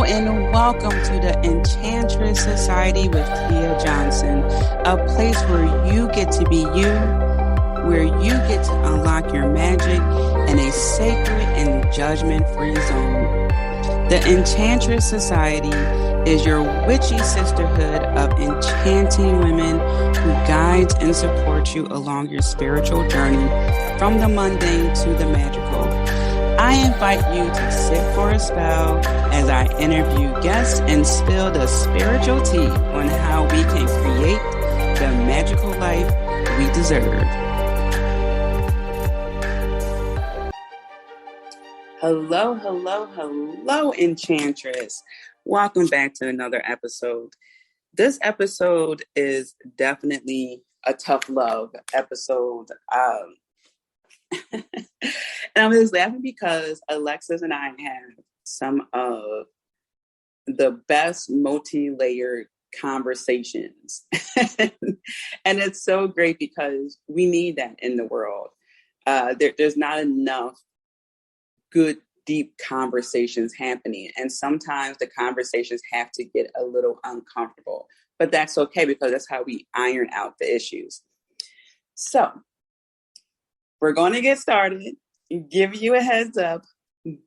and welcome to the Enchantress Society with Tia Johnson, a place where you get to be you, where you get to unlock your magic in a sacred and judgment-free zone. The Enchantress Society is your witchy sisterhood of enchanting women who guides and supports you along your spiritual journey from the mundane to the magical. I invite you to sit for a spell as I interview guests and spill the spiritual tea on how we can create the magical life we deserve. Hello, hello, hello, Enchantress. Welcome back to another episode. This episode is definitely a tough love episode. And I'm just laughing because Alexis and I have some of the best multi-layered conversations. And it's so great because we need that in the world. There's not enough good, deep conversations happening. And sometimes the conversations have to get a little uncomfortable. But that's okay because that's how we iron out the issues. So we're going to get started. Give you a heads up,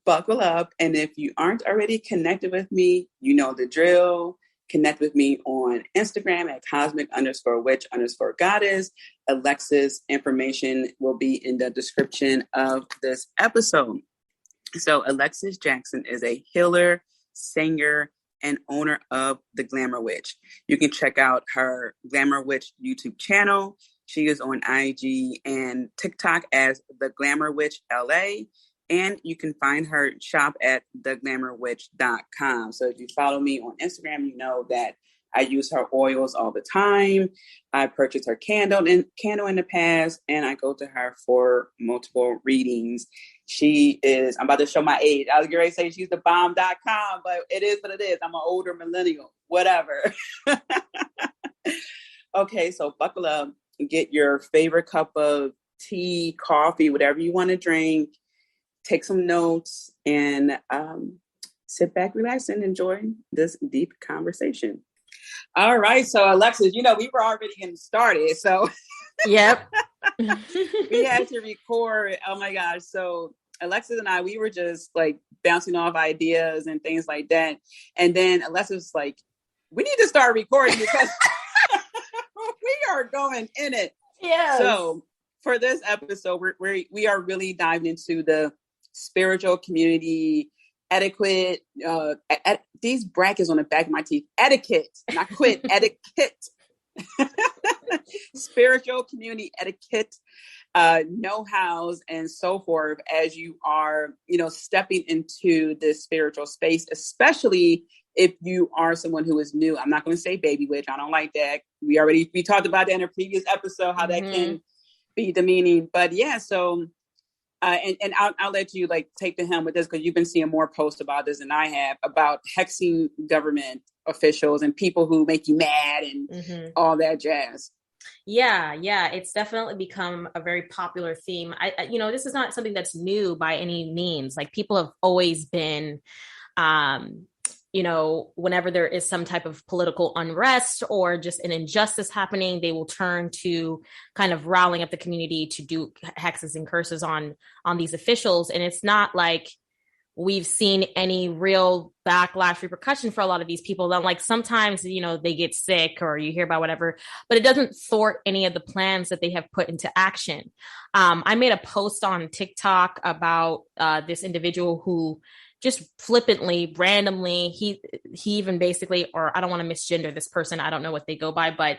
buckle up. And if you aren't already connected with me, you know the drill. Connect with me on Instagram at cosmic_witch_goddess. Alexis information will be in the description of this episode. So Alexis Jackson is a healer, singer, and owner of the Glamour Witch. You can check out her Glamour Witch YouTube channel. She is on IG and TikTok as The Glamour Witch LA. And you can find her shop at theglamourwitch.com. So if you follow me on Instagram, you know that I use her oils all the time. I purchased her candle in the past, and I go to her for multiple readings. She is, I'm about to show my age. I was going to say she's the bomb.com, but it is what it is. I'm an older millennial, whatever. Okay, so buckle up. Get your favorite cup of tea, coffee, whatever you want to drink. Take some notes and sit back, relax, and enjoy this deep conversation. All right. So, Alexis, we were already getting started. So, yep. We had to record. Oh, my gosh. So, Alexis and I, we were just like bouncing off ideas and things like that. And then Alexis was like, we need to start recording because we are going in it. Yeah. So for this episode, we are really diving into the spiritual community, etiquette, these brackets on the back of my teeth, etiquette, not quit, etiquette, spiritual community etiquette, know-hows and so forth as you are, stepping into this spiritual space, especially if you are someone who is new. I'm not going to say baby witch. I don't like that. We talked about that in a previous episode, how that can be demeaning. But yeah, so, and I'll let you take the helm with this because you've been seeing more posts about this than I have about hexing government officials and people who make you mad and all that jazz. Yeah. It's definitely become a very popular theme. I this is not something that's new by any means. Like people have always been, whenever there is some type of political unrest or just an injustice happening, they will turn to kind of riling up the community to do hexes and curses on these officials. And it's not like we've seen any real backlash repercussion for a lot of these people. That sometimes, they get sick or you hear about whatever, but it doesn't thwart any of the plans that they have put into action. I made a post on TikTok about this individual who just flippantly, randomly, he even basically, or I don't want to misgender this person, I don't know what they go by, but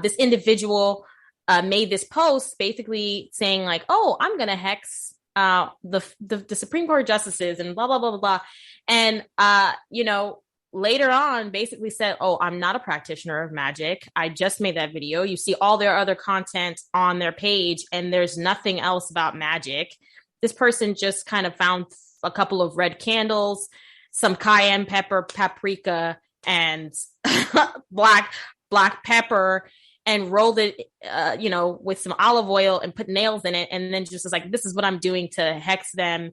this individual made this post basically saying oh, I'm going to hex the Supreme Court justices and blah, blah, blah, blah, blah. And, later on basically said, oh, I'm not a practitioner of magic. I just made that video. You see all their other content on their page and there's nothing else about magic. This person just kind of found a couple of red candles, some cayenne pepper, paprika, and black pepper, and rolled it, with some olive oil and put nails in it. And then just was like, this is what I'm doing to hex them.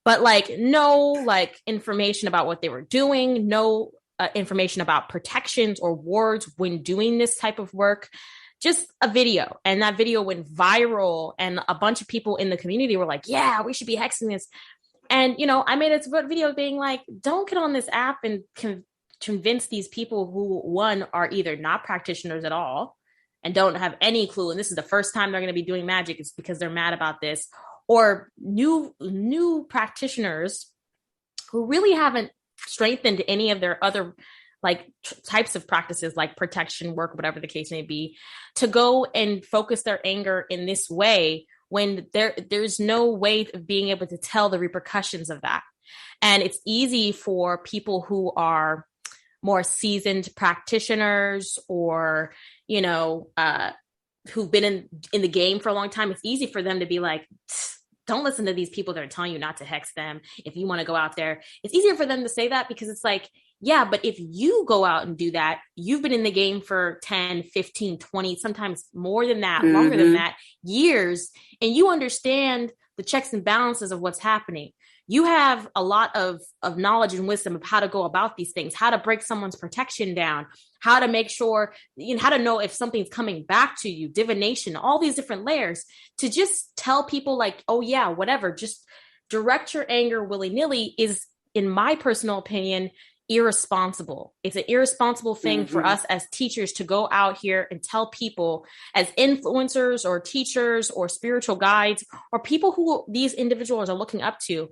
but like no like information about what they were doing, no information about protections or wards when doing this type of work. Just a video, and that video went viral, and a bunch of people in the community were like, yeah, we should be hexing this. And, you know, I made a video being like, don't get on this app and convince these people who, one, are either not practitioners at all and don't have any clue, and this is the first time they're going to be doing magic, it's because they're mad about this, or new practitioners who really haven't strengthened any of their other like types of practices, like protection work, whatever the case may be, to go and focus their anger in this way when there's no way of being able to tell the repercussions of that. And it's easy for people who are more seasoned practitioners, or, you know, who've been in the game for a long time. It's easy for them to be like, don't listen to these people that are telling you not to hex them. If you want to go out there, it's easier for them to say that, because it's like, yeah, but if you go out and do that, you've been in the game for 10, 15, 20, sometimes more than that, longer than that, years, and you understand the checks and balances of what's happening. You have a lot of knowledge and wisdom of how to go about these things, how to break someone's protection down, how to make sure, you know, how to know if something's coming back to you, divination, all these different layers. To just tell people like, oh yeah, whatever, just direct your anger willy-nilly is, in my personal opinion, irresponsible. It's an irresponsible thing for us as teachers to go out here and tell people, as influencers or teachers or spiritual guides or people who these individuals are looking up to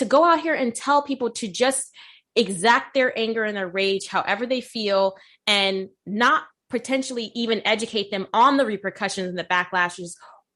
go out here and tell people to just exact their anger and their rage however they feel, and not potentially even educate them on the repercussions and the backlashes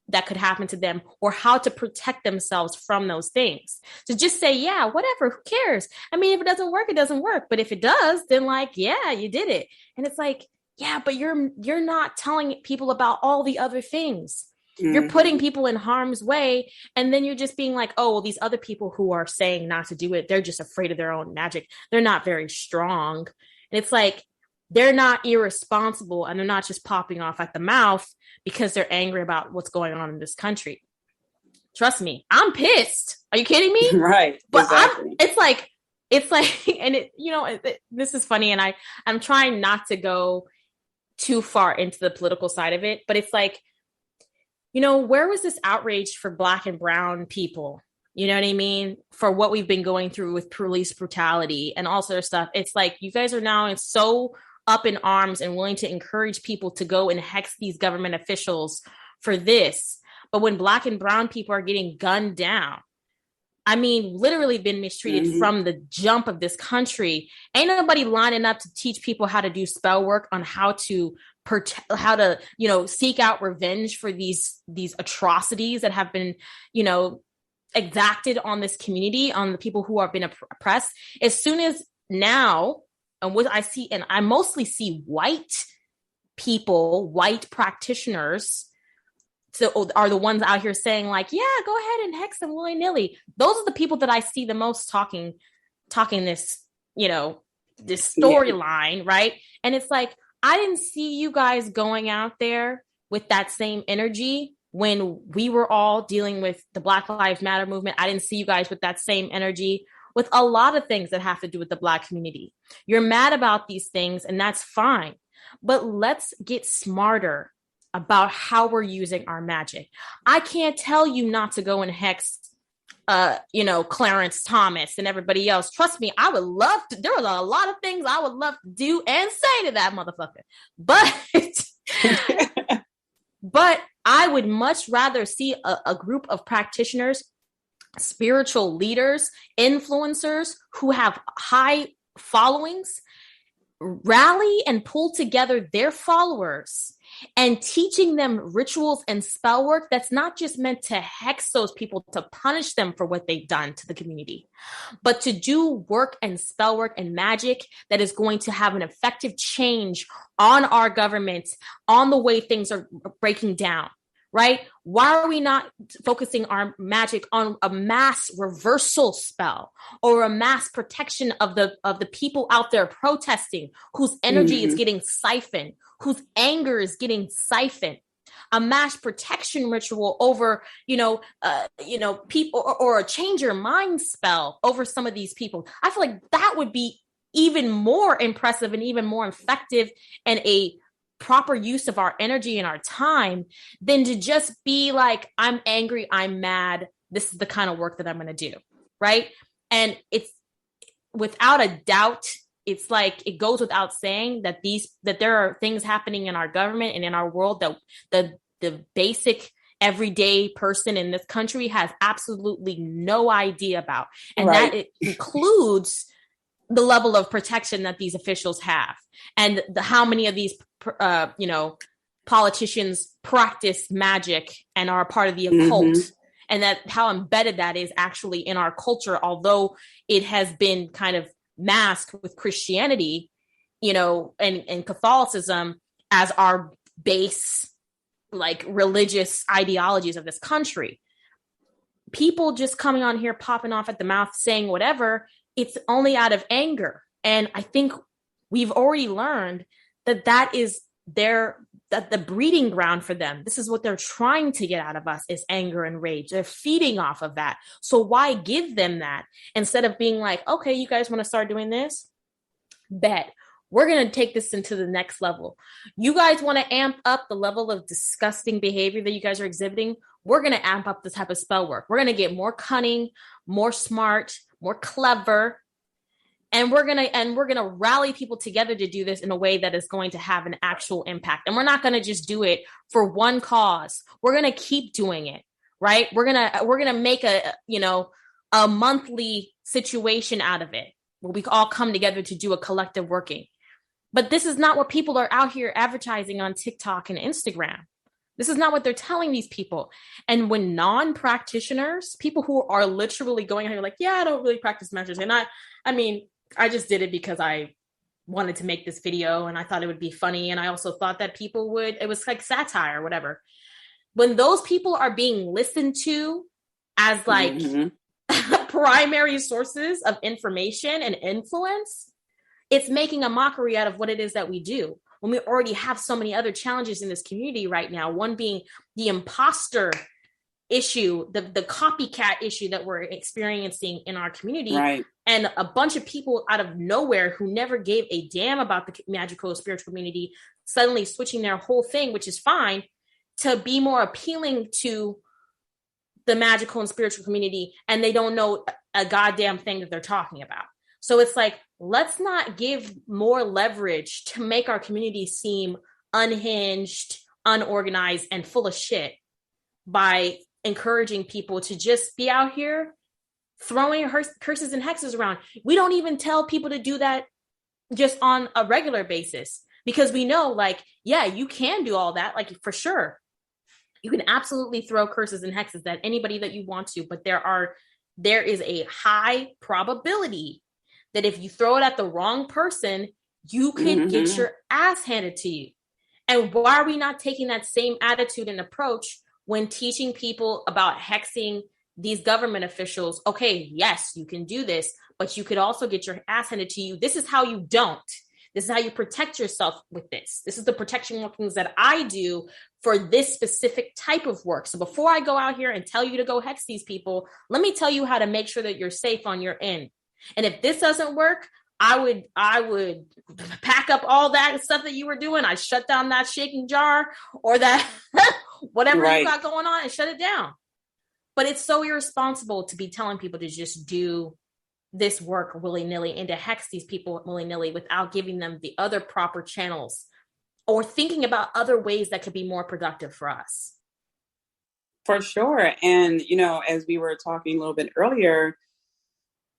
that could happen to them, or how to protect themselves from those things. So just say, yeah, whatever, who cares? I mean, if it doesn't work, it doesn't work. But if it does, then like, yeah, you did it. And it's like, yeah, but you're not telling people about all the other things. You're putting people in harm's way. And then you're just being like, oh, well, these other people who are saying not to do it, they're just afraid of their own magic. They're not very strong. And it's like, they're not irresponsible, and they're not just popping off at the mouth because they're angry about what's going on in this country. Trust me, I'm pissed. Are you kidding me? Right. But exactly. it's like, and it, you know, this is funny. And I'm trying not to go too far into the political side of it, but it's like, you know, where was this outrage for Black and brown people? You know what I mean? For what we've been going through with police brutality and all sort of stuff. It's like, you guys are now so up in arms and willing to encourage people to go and hex these government officials for this. But when Black and brown people are getting gunned down, I mean, literally been mistreated from the jump of this country, ain't nobody lining up to teach people how to do spell work on how to you know, seek out revenge for these atrocities that have been, you know, exacted on this community, on the people who have been oppressed. As soon as now, and what I see, and I mostly see white people, white practitioners, so are the ones out here saying like, yeah, go ahead and hex them willy-nilly. Those are the people that I see the most talking this, you know, this storyline, right? And it's like, I didn't see you guys going out there with that same energy when we were all dealing with the Black Lives Matter movement. I didn't see you guys with that same energy with a lot of things that have to do with the Black community. You're mad about these things, and that's fine. But let's get smarter about how we're using our magic. I can't tell you not to go and hex, you know, Clarence Thomas and everybody else. Trust me, I would love to. There are a lot of things I would love to do and say to that motherfucker. But I would much rather see a group of practitioners, spiritual leaders, influencers who have high followings, rally and pull together their followers and teaching them rituals and spell work that's not just meant to hex those people, to punish them for what they've done to the community, but to do work and spell work and magic that is going to have an effective change on our government, on the way things are breaking down. Right? Why are we not focusing our magic on a mass reversal spell or a mass protection of the people out there protesting, whose energy is getting siphoned, whose anger is getting siphoned? a mass protection ritual over, people, or a change your mind spell over some of these people. I feel like that would be even more impressive and even more effective and a proper use of our energy and our time than to just be like, I'm angry, I'm mad, this is the kind of work that I'm going to do. Right. And it's without a doubt, it's like, it goes without saying that there are things happening in our government and in our world that the basic everyday person in this country has absolutely no idea about. And that it includes the level of protection that these officials have, and how many of these, politicians practice magic and are part of the occult, and that how embedded that is actually in our culture, although it has been kind of masked with Christianity, and Catholicism as our base, like, religious ideologies of this country. People just coming on here, popping off at the mouth, saying whatever, it's only out of anger. And I think we've already learned that is that the breeding ground for them. This is what they're trying to get out of us, is anger and rage. They're feeding off of that. So why give them that instead of being like, okay, you guys want to start doing this? Bet. We're going to take this into the next level. You guys want to amp up the level of disgusting behavior that you guys are exhibiting? We're going to amp up this type of spell work. We're going to get more cunning, more smart, more clever. And we're going to rally people together to do this in a way that is going to have an actual impact. And we're not going to just do it for one cause. We're going to keep doing it, right? We're going to make a monthly situation out of it, where we all come together to do a collective working. But this is not what people are out here advertising on TikTok and Instagram. This is not what they're telling these people. And when non-practitioners, people who are literally going out here like, yeah, I don't really practice magic. And I just did it because I wanted to make this video and I thought it would be funny. And I also thought that it was like satire or whatever. When those people are being listened to as like primary sources of information and influence, it's making a mockery out of what it is that we do. When we already have so many other challenges in this community right now, one being the imposter issue, the copycat issue that we're experiencing in our community, right, and a bunch of people out of nowhere who never gave a damn about the magical spiritual community suddenly switching their whole thing, which is fine, to be more appealing to the magical and spiritual community, and they don't know a goddamn thing that they're talking about. So it's like, let's not give more leverage to make our community seem unhinged, unorganized, and full of shit by encouraging people to just be out here throwing curses and hexes around. We don't even tell people to do that just on a regular basis, because we know, like, yeah, you can do all that, like, for sure. You can absolutely throw curses and hexes at anybody that you want to, but there is a high probability that if you throw it at the wrong person, you can get your ass handed to you. And why are we not taking that same attitude and approach when teaching people about hexing these government officials? Okay, yes, you can do this, but you could also get your ass handed to you. This is how you don't. This is how you protect yourself with this. This is the protection workings that I do for this specific type of work. So before I go out here and tell you to go hex these people, let me tell you how to make sure that you're safe on your end. And if this doesn't work, I would pack up all that stuff that you were doing. I shut down that shaking jar or that whatever you got going on and shut it down. But it's so irresponsible to be telling people to just do this work willy-nilly and to hex these people willy-nilly without giving them the other proper channels or thinking about other ways that could be more productive for us. For sure. And, as we were talking a little bit earlier,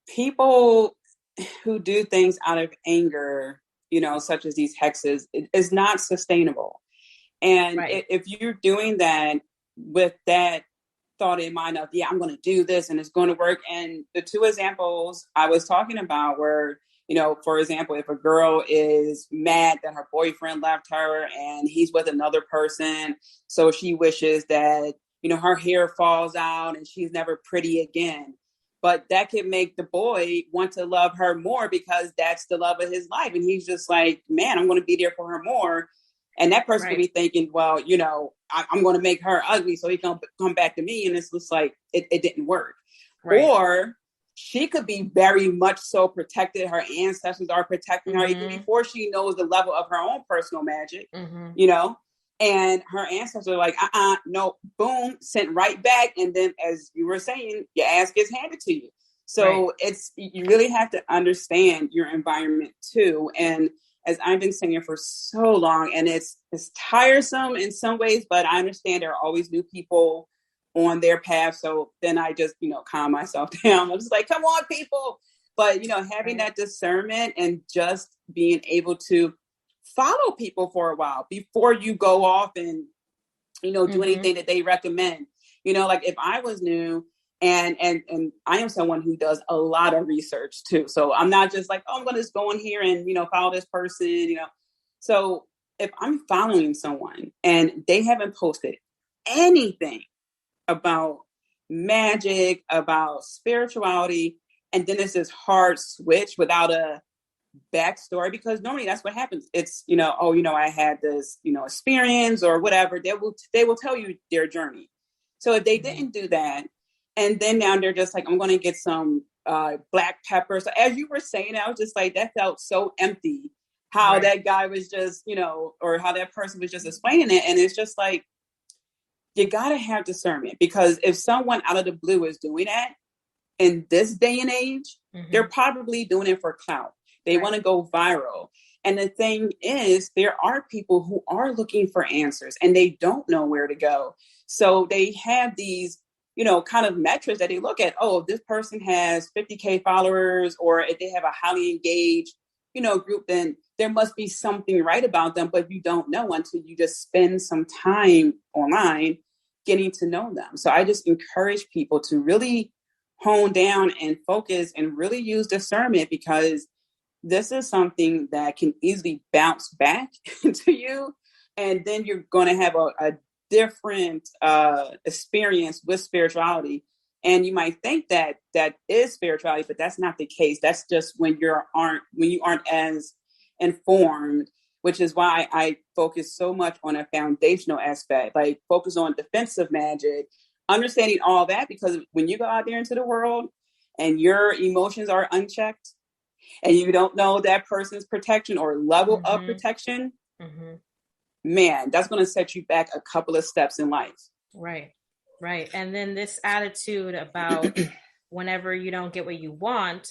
people who do things out of anger, such as these hexes, is not sustainable. And if you're doing that with that thought in mind of, yeah, I'm going to do this and it's going to work. And the two examples I was talking about were, for example, if a girl is mad that her boyfriend left her and he's with another person, so she wishes that, her hair falls out and she's never pretty again. But that could make the boy want to love her more because that's the love of his life. And he's just like, man, I'm going to be there for her more. And that person could be thinking, well, I'm going to make her ugly so he can come back to me. And it's just like, it didn't work. Right. Or she could be very much so protected. Her ancestors are protecting her even before she knows the level of her own personal magic, and her ancestors are like, no, boom, sent right back. And then, as you were saying, your ass gets handed to you. So you really have to understand your environment too. And as I've been saying for so long, and it's tiresome in some ways, but I understand there are always new people on their path. So then I just, calm myself down. I'm just like, come on, people. But, having that discernment and just being able to follow people for a while before you go off and, do anything that they recommend. Like if I was new, and I am someone who does a lot of research too. So I'm not just like, I'm going to just go in here and, follow this person, So if I'm following someone and they haven't posted anything about magic, about spirituality, and then there's this hard switch without a backstory, because normally that's what happens. It's, I had this, experience or whatever. They will tell you their journey. So if they didn't do that, and then now they're just like, I'm going to get some black pepper. So as you were saying, I was just like, that felt so empty, how that guy was just, or how that person was just explaining it. And it's just like, you got to have discernment, because if someone out of the blue is doing that in this day and age, they're probably doing it for clout. They want to go viral. And the thing is, there are people who are looking for answers and they don't know where to go. So they have these, kind of metrics that they look at. Oh, this person has 50K followers, or if they have a highly engaged, group, then there must be something right about them. But you don't know until you just spend some time online getting to know them. So I just encourage people to really hone down and focus and really use discernment, because this is something that can easily bounce back to you. And then you're going to have a different experience with spirituality. And you might think that is spirituality, but that's not the case. That's just when you aren't as informed, which is why I focus so much on a foundational aspect, like focus on defensive magic, understanding all that, because when you go out there into the world and your emotions are unchecked and you don't know that person's protection or level of protection, man, that's going to set you back a couple of steps in life. Right. And then this attitude about whenever you don't get what you want,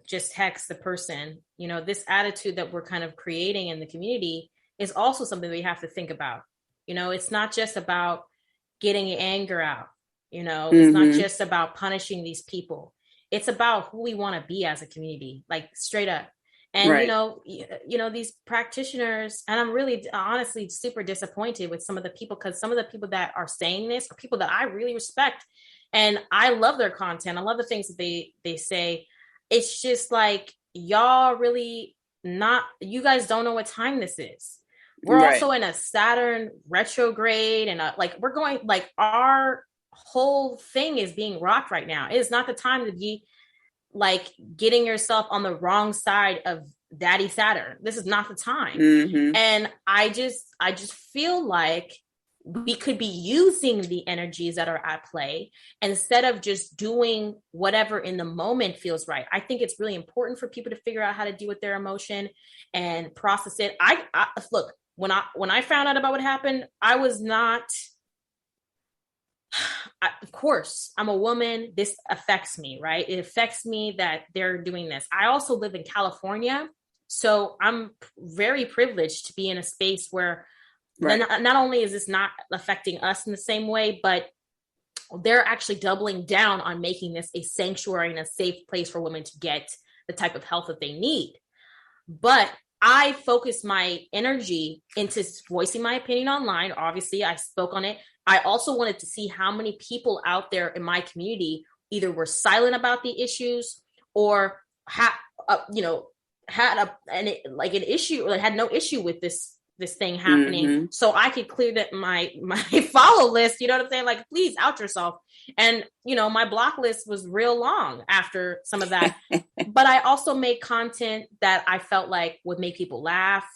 just hex the person, this attitude that we're kind of creating in the community is also something we have to think about. It's not just about getting anger out, it's not just about punishing these people. It's about who we want to be as a community, like straight up. And, these practitioners, and I'm really honestly super disappointed with some of the people, because some of the people that are saying this are people that I really respect. And I love their content. I love the things that they say. It's just like, y'all really you guys don't know what time this is. We're also in a Saturn retrograde, and we're going, like, our whole thing is being rocked right now. It is not the time to be like getting yourself on the wrong side of Daddy Saturn. This is not the time. And I just feel like we could be using the energies that are at play instead of just doing whatever in the moment feels right. I think it's really important for people to figure out how to deal with their emotion and process it. I look, when I found out about what happened, I was not, of course, I'm a woman. This affects me, right? It affects me that they're doing this. I also live in California, so I'm very privileged to be in a space where not only is this not affecting us in the same way, but they're actually doubling down on making this a sanctuary and a safe place for women to get the type of help that they need. But I focused my energy into voicing my opinion online. Obviously, I spoke on it. I also wanted to see how many people out there in my community either were silent about the issues or had an issue, or had no issue with this thing happening. So I could clear that my follow list, you know what I'm saying? Like, please out yourself. And, my block list was real long after some of that. But I also made content that I felt like would make people laugh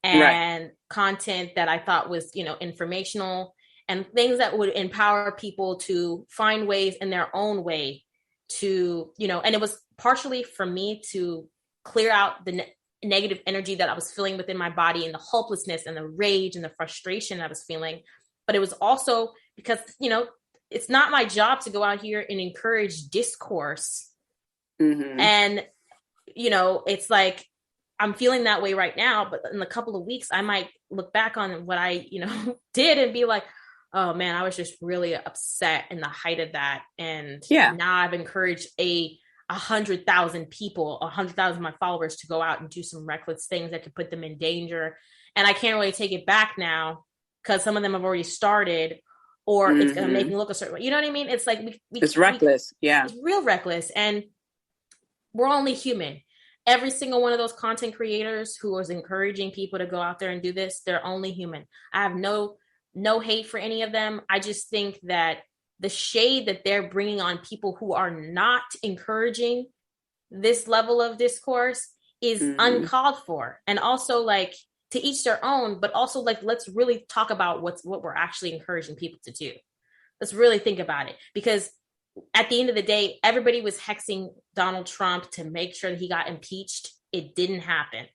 and content that I thought was, informational and things that would empower people to find ways in their own way to, and it was partially for me to clear out the negative energy that I was feeling within my body and the hopelessness and the rage and the frustration I was feeling. But it was also because, it's not my job to go out here and encourage discourse. Mm-hmm. And, it's like, I'm feeling that way right now, but in a couple of weeks, I might look back on what I, did and be like, oh man, I was just really upset in the height of that. And now I've encouraged 100,000 people, 100,000 of my followers to go out and do some reckless things that could put them in danger. And I can't really take it back now because some of them have already started, or it's going to make me look a certain way. You know what I mean? It's like, it's reckless. It's real reckless. And we're only human. Every single one of those content creators who was encouraging people to go out there and do this, they're only human. I have no hate for any of them. I just think that the shade that they're bringing on people who are not encouraging this level of discourse is uncalled for. And also, like, to each their own, but also, like, let's really talk about what we're actually encouraging people to do. Let's really think about it, because at the end of the day, everybody was hexing Donald Trump to make sure that he got impeached. It didn't happen.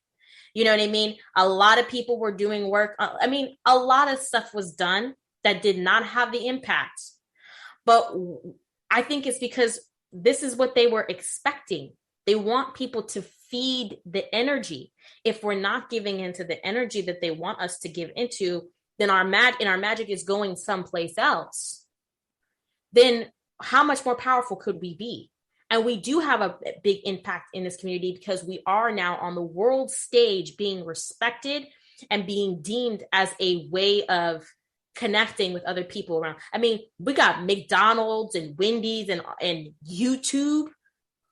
You know what I mean? A lot of people were doing work. A lot of stuff was done that did not have the impact. But I think it's because this is what they were expecting. They want people to feed the energy. If we're not giving into the energy that they want us to give into, then our magic is going someplace else. Then how much more powerful could we be? And we do have a big impact in this community because we are now on the world stage being respected and being deemed as a way of connecting with other people around. I mean, we got McDonald's and Wendy's and YouTube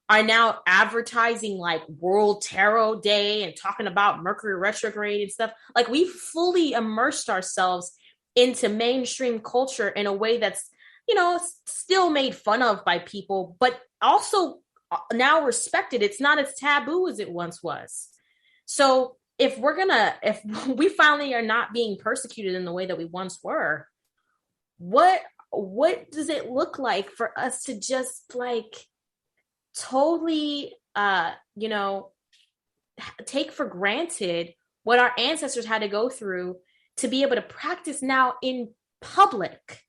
are now advertising like World Tarot Day and talking about Mercury retrograde and stuff. Like, we fully immersed ourselves into mainstream culture in a way that's, still made fun of by people, but also now respected. It's not as taboo as it once was. So if we finally are not being persecuted in the way that we once were, what does it look like for us to just like totally, take for granted what our ancestors had to go through to be able to practice now in public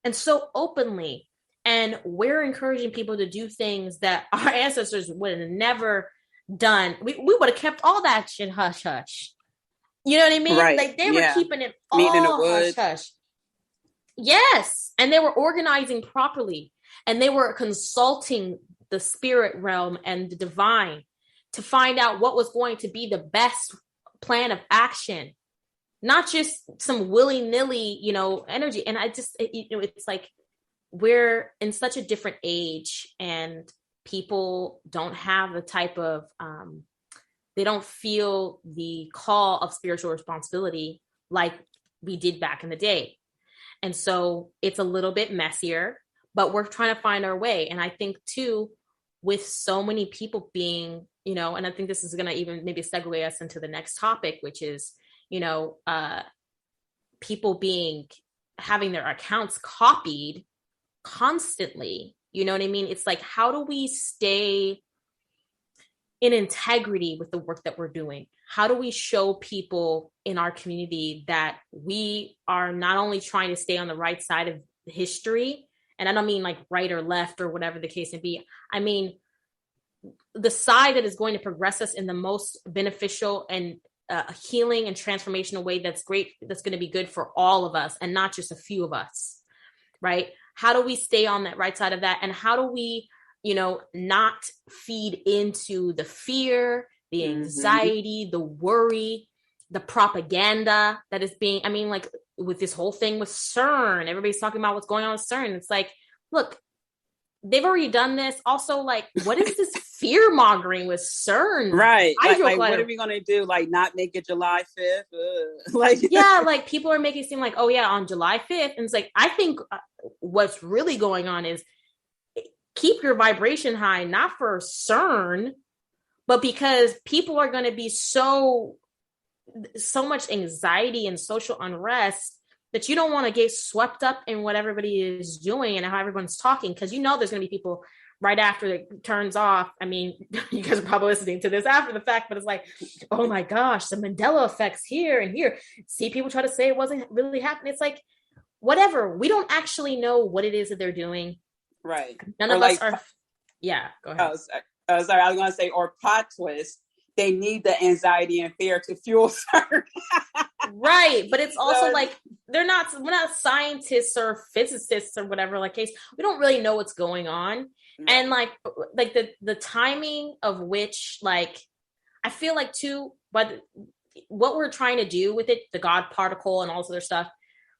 and so openly? And we're encouraging people to do things that our ancestors would have never done. We would have kept all that shit hush hush. You know what I mean? Right. Like, they were keeping it Meeting in the all woods. hush hush. Yes. And they were organizing properly. And they were consulting the spirit realm and the divine to find out what was going to be the best plan of action. Not just some willy-nilly, energy. And I just, it's like, we're in such a different age and people don't have the type of, they don't feel the call of spiritual responsibility like we did back in the day. And so it's a little bit messier, but we're trying to find our way. And I think too, with so many people being, and I think this is going to even maybe segue us into the next topic, which is, people having their accounts copied constantly. You know what I mean? It's like, how do we stay in integrity with the work that we're doing? How do we show people in our community that we are not only trying to stay on the right side of history, and I don't mean like right or left or whatever the case may be. I mean, the side that is going to progress us in the most beneficial and healing and transformational way that's great, that's going to be good for all of us and not just a few of us, right? How do we stay on that right side of that? And how do we, not feed into the fear, the anxiety, the worry, the propaganda that is being, like with this whole thing with CERN, everybody's talking about what's going on with CERN. It's like, look, they've already done this. Also, like, what is this fear mongering with CERN? Right. Like, what are we going to do? Like, not make it July 5th? Yeah, like people are making it seem like, oh yeah, on July 5th. And it's like, I think what's really going on is keep your vibration high, not for CERN, but because people are going to be so so much anxiety and social unrest that you don't want to get swept up in what everybody is doing and how everyone's talking, because you know there's going to be people right after it turns off. I mean, you guys are probably listening to this after the fact, but it's like, oh my gosh, the Mandela effect's here and here. See, people try to say it wasn't really happening. It's like, whatever. We don't actually know what it is that they're doing. Right. None of us are. Yeah, go ahead. Sorry, I was going to say, or plot twist. They need the anxiety and fear to fuel certain. Right, but it's also like we're not scientists or physicists or whatever like case. We don't really know what's going on. And like the timing of which, like, I feel like too, but what we're trying to do with it, the God particle and all this other stuff,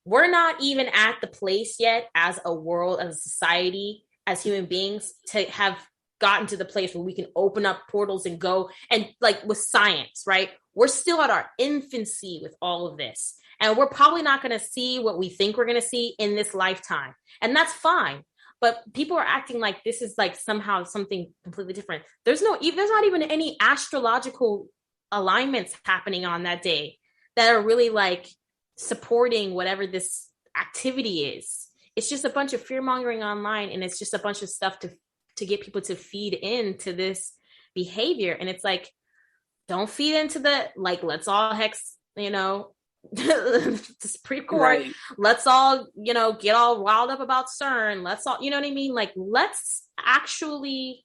we're not even at the place yet as a world, as a society, as human beings, to have gotten to the place where we can open up portals and go, and like with science, right? We're still at our infancy with all of this. And we're probably not going to see what we think we're going to see in this lifetime. And that's fine. But people are acting like this is like somehow something completely different. There's not even any astrological alignments happening on that day that are really like supporting whatever this activity is. It's just a bunch of fear mongering online, and it's just a bunch of stuff to get people to feed into this behavior. And it's like, don't feed into the, like, let's all hex, the Supreme Court. Right. Let's all, get all riled up about CERN. Let's all, you know what I mean? Like, let's actually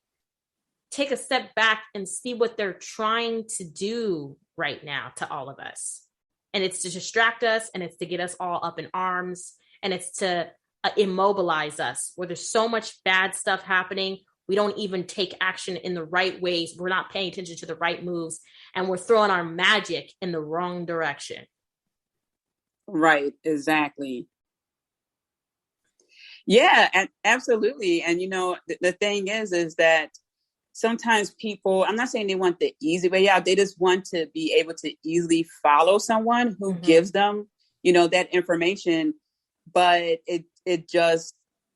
take a step back and see what they're trying to do right now to all of us. And it's to distract us, and it's to get us all up in arms, and it's to immobilize us, where there's so much bad stuff happening. We don't even take action in the right ways. We're not paying attention to the right moves, and we're throwing our magic in the wrong direction. Right, exactly. Yeah, and absolutely. And the thing is that sometimes people, I'm not saying they want the easy way out. They just want to be able to easily follow someone who gives them, that information, but it just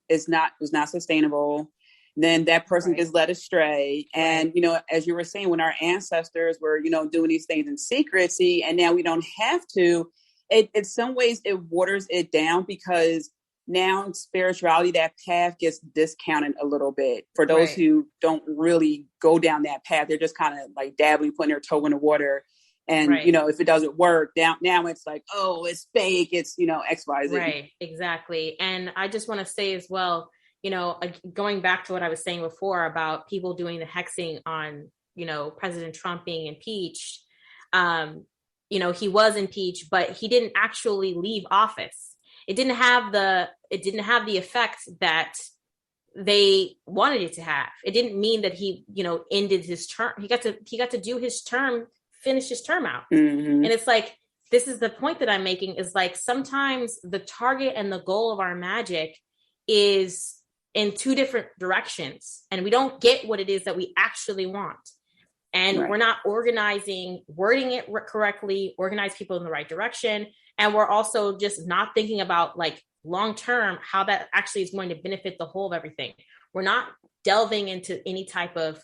is not sustainable. Then that person gets led astray. And, as you were saying, when our ancestors were, doing these things in secrecy, and now we don't have to, in some ways it waters it down, because now in spirituality, that path gets discounted a little bit for those who don't really go down that path. They're just kind of like dabbling, putting their toe in the water. And, if it doesn't work, now it's like, oh, it's fake. It's, X, Y, Z. Right, exactly. And I just want to say as well, going back to what I was saying before about people doing the hexing on, President Trump being impeached. He was impeached, but he didn't actually leave office. It didn't have the effect that they wanted it to have. It didn't mean that he, ended his term. He got to do his term, finish his term out. Mm-hmm. And it's like, this is the point that I'm making, is like, sometimes the target and the goal of our magic is in two different directions, and we don't get what it is that we actually want. And we're not wording it correctly, organize people in the right direction. And we're also just not thinking about, like, long-term, how that actually is going to benefit the whole of everything. We're not delving into any type of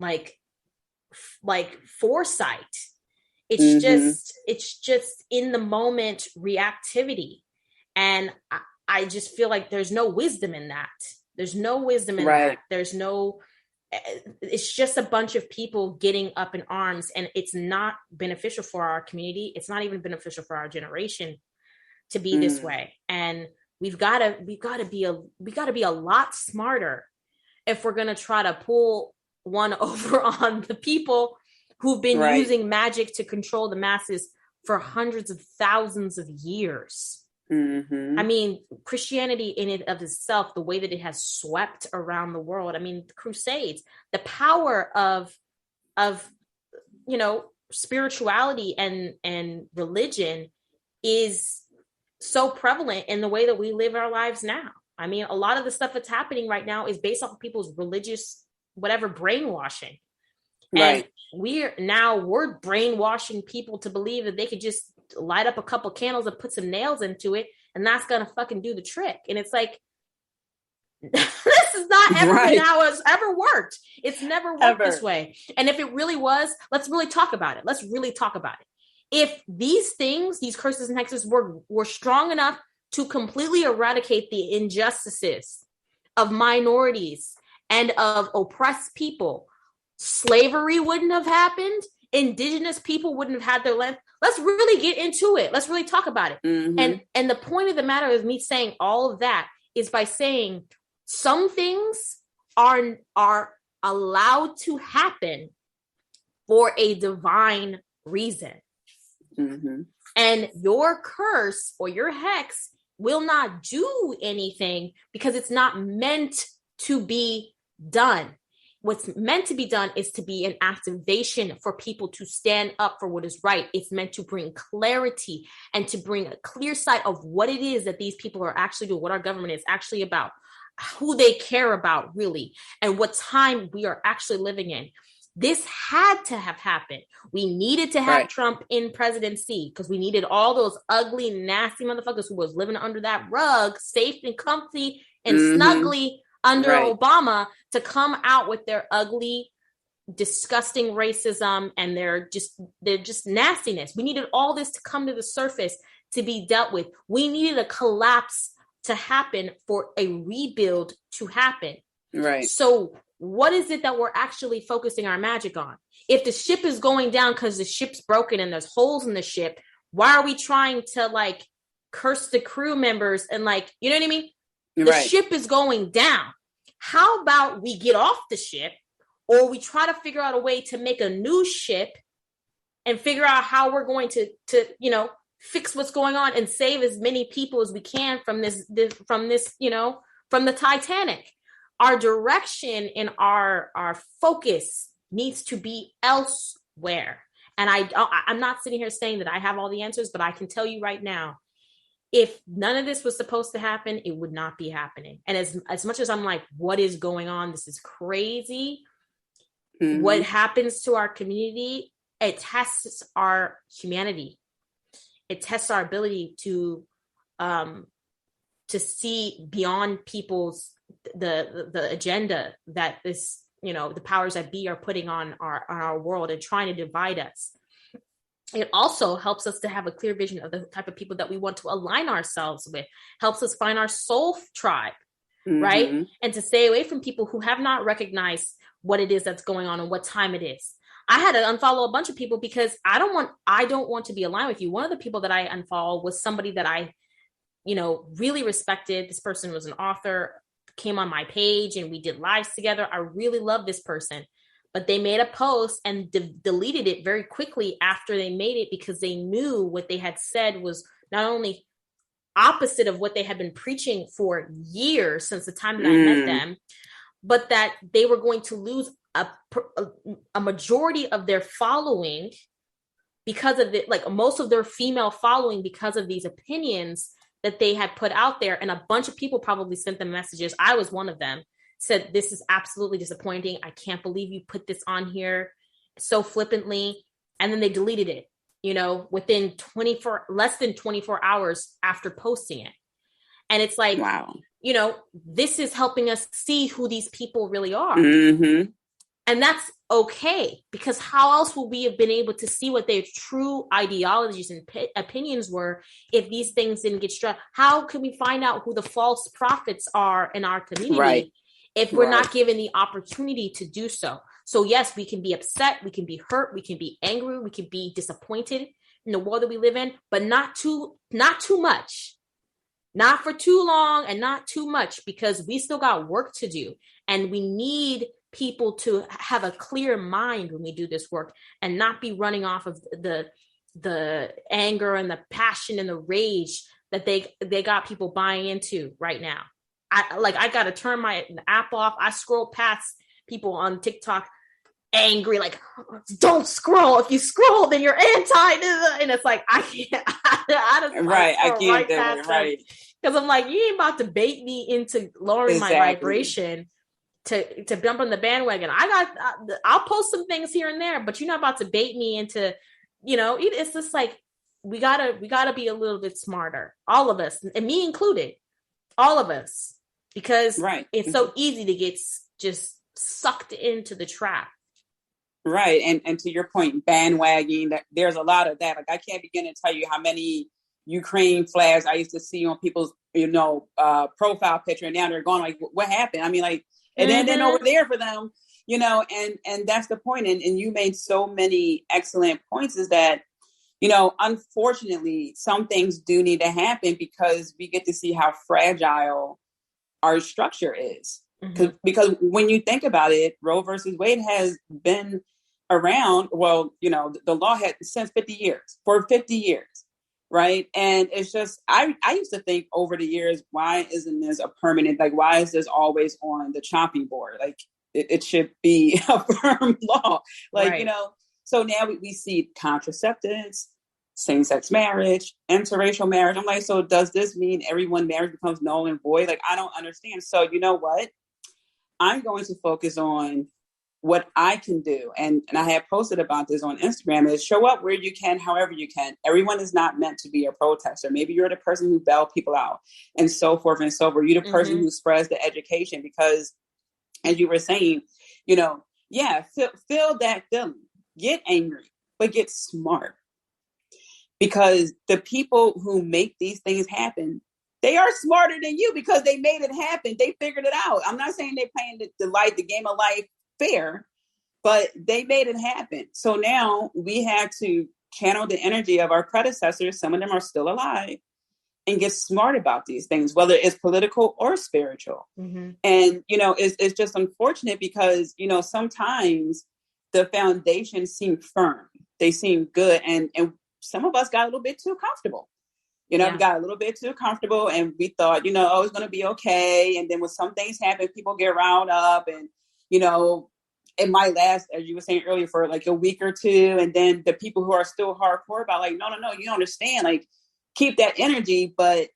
like foresight. It's just in the moment reactivity. And I just feel like there's no wisdom in that. There's no wisdom in that. It's just a bunch of people getting up in arms, and it's not beneficial for our community. It's not even beneficial for our generation to be this way. And we've got to be a lot smarter if we're going to try to pull one over on the people who've been using magic to control the masses for hundreds of thousands of years. Mm-hmm. I mean, Christianity in and of itself, the way that it has swept around the world. I mean, the Crusades, the power of spirituality and religion is so prevalent in the way that we live our lives now. I mean, a lot of the stuff that's happening right now is based off of people's religious, whatever, brainwashing. And we're brainwashing people to believe that they could just light up a couple candles and put some nails into it, and that's gonna fucking do the trick. And it's like, this is not ever been how it's ever worked. It's never worked this way. And if it really was, let's really talk about it. If these things, these curses and hexes were strong enough to completely eradicate the injustices of minorities and of oppressed people, slavery wouldn't have happened. Indigenous people wouldn't have had their land. Let's really get into it. Let's really talk about it. Mm-hmm. And the point of the matter is me saying all of that is by saying some things are allowed to happen for a divine reason. Mm-hmm. And your curse or your hex will not do anything because it's not meant to be done. What's meant to be done is to be an activation for people to stand up for what is right. It's meant to bring clarity and to bring a clear sight of what it is that these people are actually doing, what our government is actually about, who they care about really, and what time we are actually living in. This had to have happened. We needed to have Trump in presidency because we needed all those ugly, nasty motherfuckers who was living under that rug, safe and comfy and snuggly under Obama, to come out with their ugly, disgusting racism and their just nastiness. We needed all this to come to the surface to be dealt with. We needed a collapse to happen for a rebuild to happen. Right. So what is it that we're actually focusing our magic on? If the ship is going down because the ship's broken and there's holes in the ship, why are we trying to like curse the crew members and like, you know what I mean? The ship is going down. How about we get off the ship, or we try to figure out a way to make a new ship and figure out how we're going to you know, fix what's going on and save as many people as we can from this, you know, from the Titanic. Our direction and our focus needs to be elsewhere. And I'm not sitting here saying that I have all the answers, but I can tell you right now, if none of this was supposed to happen, it would not be happening. And as much as I'm like, what is going on? This is crazy. Mm-hmm. What happens to our community, it tests our humanity. It tests our ability to see beyond people's the agenda that this, you know, the powers that be are putting on our world and trying to divide us. It also helps us to have a clear vision of the type of people that we want to align ourselves with, helps us find our soul tribe, right? And to stay away from people who have not recognized what it is that's going on and what time it is. I had to unfollow a bunch of people because I don't want to be aligned with you. One of the people that I unfollowed was somebody that I, you know, really respected. This person was an author, came on my page and we did lives together. I really love this person. But they made a post and deleted it very quickly after they made it because they knew what they had said was not only opposite of what they had been preaching for years since the time that I met them, but that they were going to lose a majority of their following because of it, like most of their female following because of these opinions that they had put out there. And a bunch of people probably sent them messages. I was one of them. Said, this is absolutely disappointing. I can't believe you put this on here so flippantly. And then they deleted it, you know, within less than 24 hours after posting it. And it's like, wow, you know, this is helping us see who these people really are. Mm-hmm. And that's okay, because how else would we have been able to see what their true ideologies and opinions were if these things didn't get struck? How can we find out who the false prophets are in our community? Right. If we're not given the opportunity to do so. So yes, we can be upset, we can be hurt, we can be angry, we can be disappointed in the world that we live in, but not too much, not for too long and not too much, because we still got work to do. And we need people to have a clear mind when we do this work and not be running off of the anger and the passion and the rage that they got people buying into right now. I got to turn my app off. I scroll past people on TikTok angry, like, don't scroll. If you scroll, then you're anti. And it's like, I can't. I can't do it. Right. Because I'm like, you ain't about to bait me into lowering my vibration to jump on the bandwagon. I'll post some things here and there, but you're not about to bait me into, you know, it's just like, we gotta be a little bit smarter. All of us, and me included, all of us. Because it's so easy to get just sucked into the trap. Right. And to your point, bandwagoning, that there's a lot of that. Like, I can't begin to tell you how many Ukraine flags I used to see on people's, profile picture. And now they're going like, what happened? I mean, like, and then over there for them, and that's the point. And you made so many excellent points, is that, unfortunately, some things do need to happen because we get to see how fragile our structure is. Because when you think about it, Roe versus Wade has been around. Well, the law had since 50 years, for 50 years. Right. And it's just, I used to think over the years, why isn't this a permanent, like, why is this always on the chopping board? Like, it should be a firm law. Like, right. So now we see contraceptives, same-sex marriage, interracial marriage. I'm like, so does this mean everyone marriage becomes null and void? Like, I don't understand. So you know what? I'm going to focus on what I can do. And I have posted about this on Instagram, is show up where you can, however you can. Everyone is not meant to be a protester. Maybe you're the person who bail people out and so forth and so forth. You're the person who spreads the education, because, as you were saying, feel that feeling, get angry, but get smart. Because the people who make these things happen, they are smarter than you, because they made it happen. They figured it out. I'm not saying they're playing the game of life fair, but they made it happen. So now we have to channel the energy of our predecessors. Some of them are still alive, and get smart about these things, whether it's political or spiritual. And, it's just unfortunate because, sometimes the foundations seem firm. They seem good. And some of us got a little bit too comfortable. We got a little bit too comfortable, and we thought, it's going to be okay. And then when some things happen, people get riled up, and, it might last, as you were saying earlier, for like a week or two. And then the people who are still hardcore about, like, no, you don't understand. Like, keep that energy, but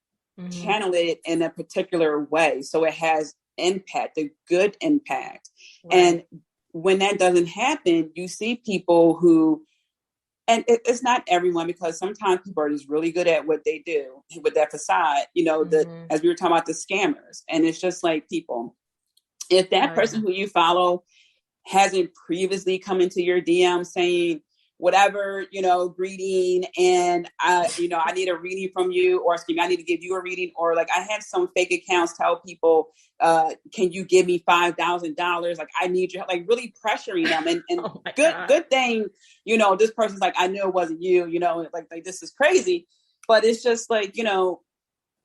channel it in a particular way so it has impact, a good impact. Right. And when that doesn't happen, you see people who, and it's not everyone, because sometimes people are just really good at what they do with that facade, as we were talking about, the scammers. And it's just like, people, if that person who you follow hasn't previously come into your DM saying whatever, greeting, and I need a reading from you, or excuse me, I need to give you a reading, or like, I had some fake accounts tell people, can you give me $5,000? Like, I need your, like, really pressuring them. And good thing, this person's like, I knew it wasn't you, like this is crazy. But it's just like,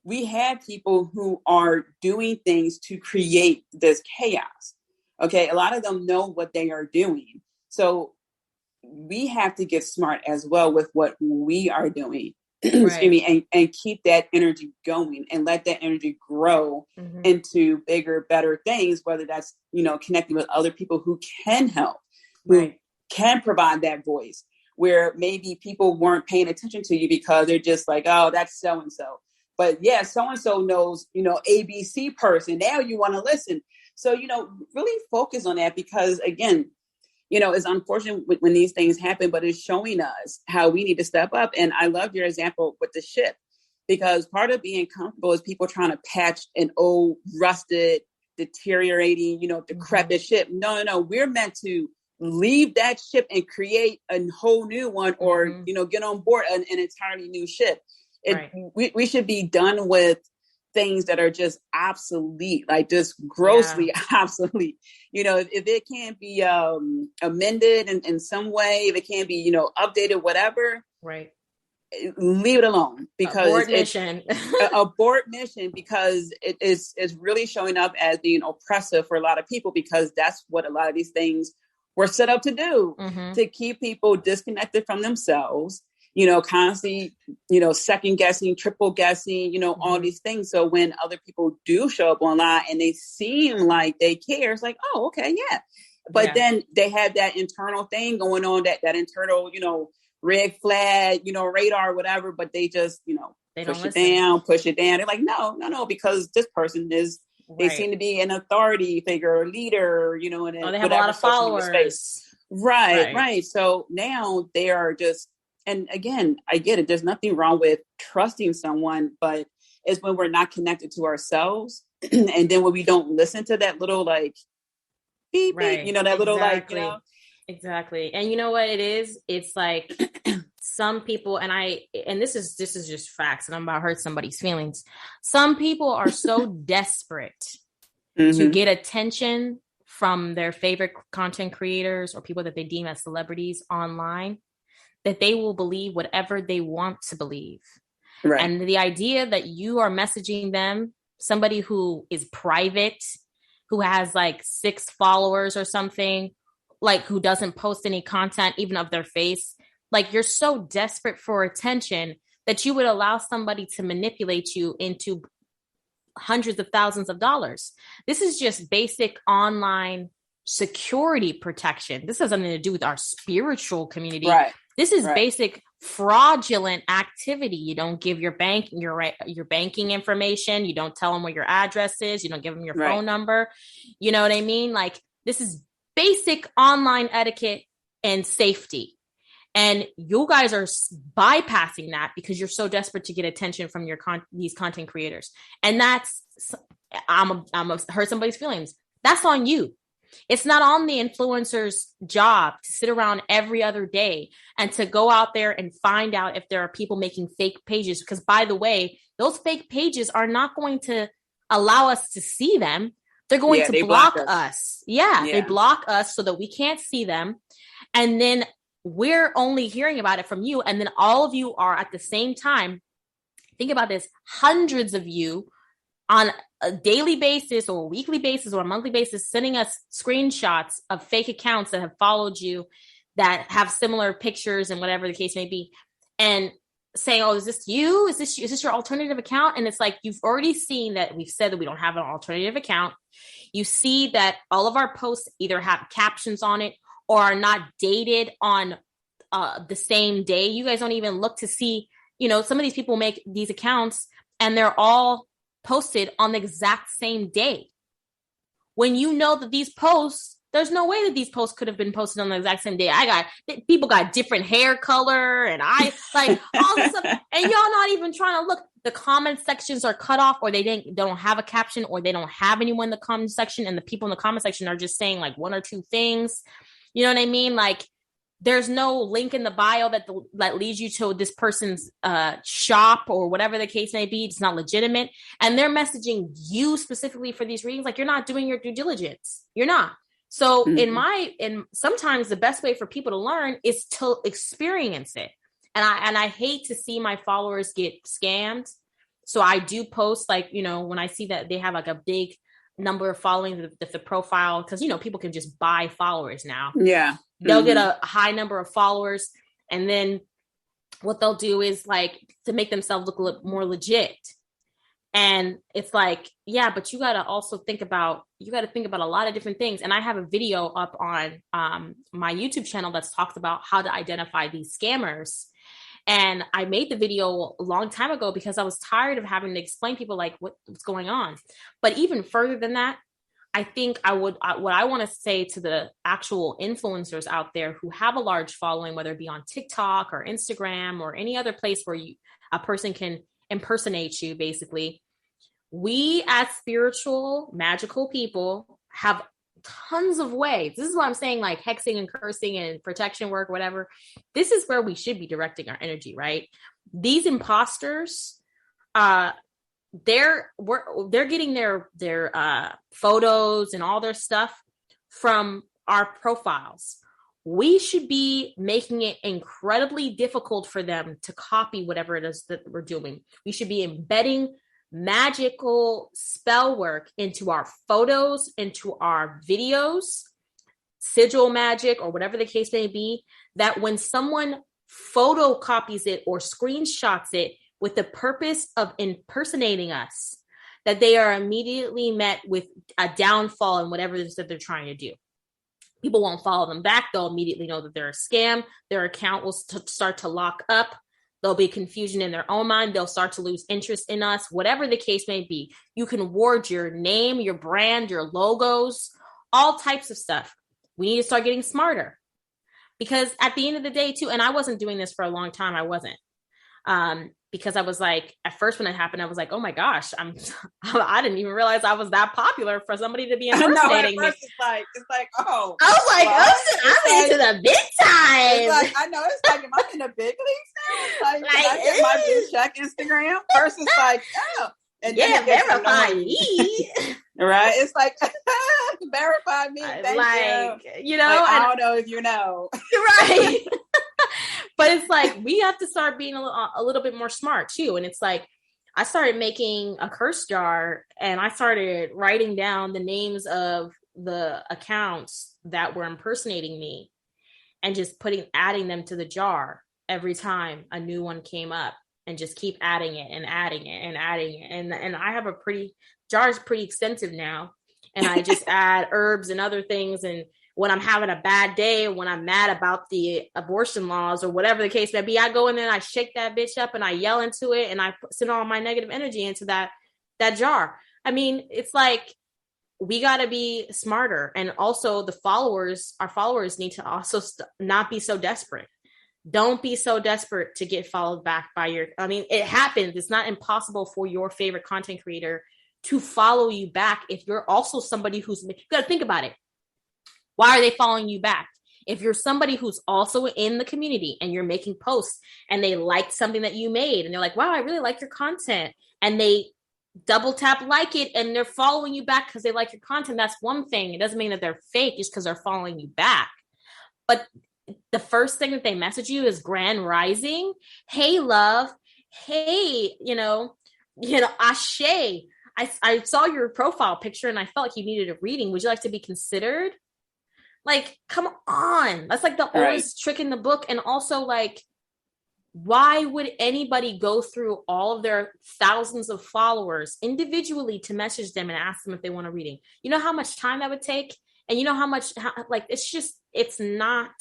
we had people who are doing things to create this chaos. Okay. A lot of them know what they are doing. So we have to get smart as well with what we are doing. Excuse me, and keep that energy going, and let that energy grow into bigger, better things, whether that's, connecting with other people who can help, who can provide that voice, where maybe people weren't paying attention to you because they're just like, oh, that's so-and-so. But yeah, so-and-so knows, ABC person. Now you want to listen. So, really focus on that, because again, it's unfortunate when these things happen, but it's showing us how we need to step up. And I love your example with the ship, because part of being comfortable is people trying to patch an old, rusted, deteriorating, decrepit ship. No. We're meant to leave that ship and create a whole new one, or, get on board an entirely new ship. We should be done with things that are just obsolete, like just grossly obsolete. If it can't be amended in some way, if it can't be, updated, whatever, leave it alone, because abort mission, because it's really showing up as being oppressive for a lot of people, because that's what a lot of these things were set up to do, to keep people disconnected from themselves, constantly, second guessing, triple guessing, all these things. So when other people do show up online and they seem like they care, it's like, oh, okay, yeah. But then they have that internal thing going on, that internal, red flag, radar, whatever, but they just, they push it down. They're like, no, because this person is, they seem to be an authority figure or leader, and they have a lot of followers. Right. So now they are just, and again, I get it. There's nothing wrong with trusting someone, but it's when we're not connected to ourselves. And then when we don't listen to that little, like, beep, beep, that little, like, Exactly. And you know what it is? It's like some people, and this is just facts, and I'm about to hurt somebody's feelings. Some people are so desperate to get attention from their favorite content creators or people that they deem as celebrities online that they will believe whatever they want to believe. Right. And the idea that you are messaging them, somebody who is private, who has like 6 followers or something, like who doesn't post any content even of their face, like you're so desperate for attention that you would allow somebody to manipulate you into hundreds of thousands of dollars. This is just basic online security protection. This has nothing to do with our spiritual community. Right. This is basic fraudulent activity. You don't give your banking information. You don't tell them what your address is. You don't give them your phone number. You know what I mean? Like, this is basic online etiquette and safety. And you guys are bypassing that because you're so desperate to get attention from these content creators. And that's, I'm gonna hurt somebody's feelings. That's on you. It's not on the influencer's job to sit around every other day and to go out there and find out if there are people making fake pages. Because, by the way, those fake pages are not going to allow us to see them. They're going to block us. They block us so that we can't see them. And then we're only hearing about it from you. And then all of you are at the same time, think about this, hundreds of you on a daily basis or a weekly basis or a monthly basis, sending us screenshots of fake accounts that have followed you, that have similar pictures and whatever the case may be, and saying, oh, is this you? Is this your alternative account? And it's like, you've already seen that we've said that we don't have an alternative account. You see that all of our posts either have captions on it or are not dated on the same day. You guys don't even look to see, some of these people make these accounts and they're all posted on the exact same day. When you know that these posts, there's no way that these posts could have been posted on the exact same day. People got different hair color and I like all this stuff. And y'all not even trying to look. The comment sections are cut off, or they don't have a caption, or they don't have anyone in the comment section. And the people in the comment section are just saying like 1 or 2 things. You know what I mean? Like, there's no link in the bio that leads you to this person's shop or whatever the case may be. It's not legitimate. And they're messaging you specifically for these reasons. Like, you're not doing your due diligence. You're not. So sometimes the best way for people to learn is to experience it. And I hate to see my followers get scammed. So I do post, like, when I see that they have like a big number of following the profile, because, people can just buy followers now. Yeah. They'll get a high number of followers. And then what they'll do is, like, to make themselves look a little more legit. And it's like, yeah, but you got to also think about a lot of different things. And I have a video up on my YouTube channel that's talked about how to identify these scammers. And I made the video a long time ago because I was tired of having to explain to people like what's going on. But even further than that, I think what I want to say to the actual influencers out there who have a large following, whether it be on TikTok or Instagram or any other place where a person can impersonate you, basically, we as spiritual, magical people have tons of ways. This is what I'm saying, like hexing and cursing and protection work, whatever. This is where we should be directing our energy, right? These imposters, they're getting their photos and all their stuff from our profiles. We should be making it incredibly difficult for them to copy whatever it is that we're doing. We should be embedding magical spell work into our photos, into our videos, sigil magic, or whatever the case may be, that when someone photocopies it or screenshots it with the purpose of impersonating us, that they are immediately met with a downfall in whatever it is that they're trying to do. People won't follow them back. They'll immediately know that they're a scam. Their account will start to lock up. There'll be confusion in their own mind. They'll start to lose interest in us, whatever the case may be. You can ward your name, your brand, your logos, all types of stuff. We need to start getting smarter, because at the end of the day too, and I wasn't doing this for a long time. I wasn't. because I was like, at first when it happened, I was like, oh my gosh, I didn't even realize I was that popular for somebody to be impersonating me. It's like, oh, I was like, well, I'm into the big time. It's like, I know, it's like, am I in the big leagues now? Like, can I get my blue check Instagram? First, it's like, oh, and yeah, verify me. Right? It's like, verify me. Thank you. You know, like, I don't know if you know. Right. But it's like, we have to start being a little bit more smart too. And it's like, I started making a curse jar and I started writing down the names of the accounts that were impersonating me and just adding them to the jar every time a new one came up, and just keep adding it and adding it and adding it. And I have jar is pretty extensive now. And I just add herbs and other things. And when I'm having a bad day, when I'm mad about the abortion laws or whatever the case may be, I go in there and I shake that bitch up and I yell into it and I send all my negative energy into that jar. I mean, it's like, we got to be smarter. And also our followers need to also not be so desperate. Don't be so desperate to get followed back by it happens. It's not impossible for your favorite content creator to follow you back if you're also somebody you got to think about it. Why are they following you back? If you're somebody who's also in the community and you're making posts and they liked something that you made and they're like, wow, I really like your content, and they double tap like it and they're following you back because they like your content, that's one thing. It doesn't mean that they're fake just because they're following you back. But the first thing that they message you is grand rising. Hey, love. Hey, Ashe. I saw your profile picture and I felt like you needed a reading. Would you like to be considered? Like, come on. That's like the oldest trick in the book. And also, like, why would anybody go through all of their thousands of followers individually to message them and ask them if they want a reading? You know how much time that would take? And you know it's not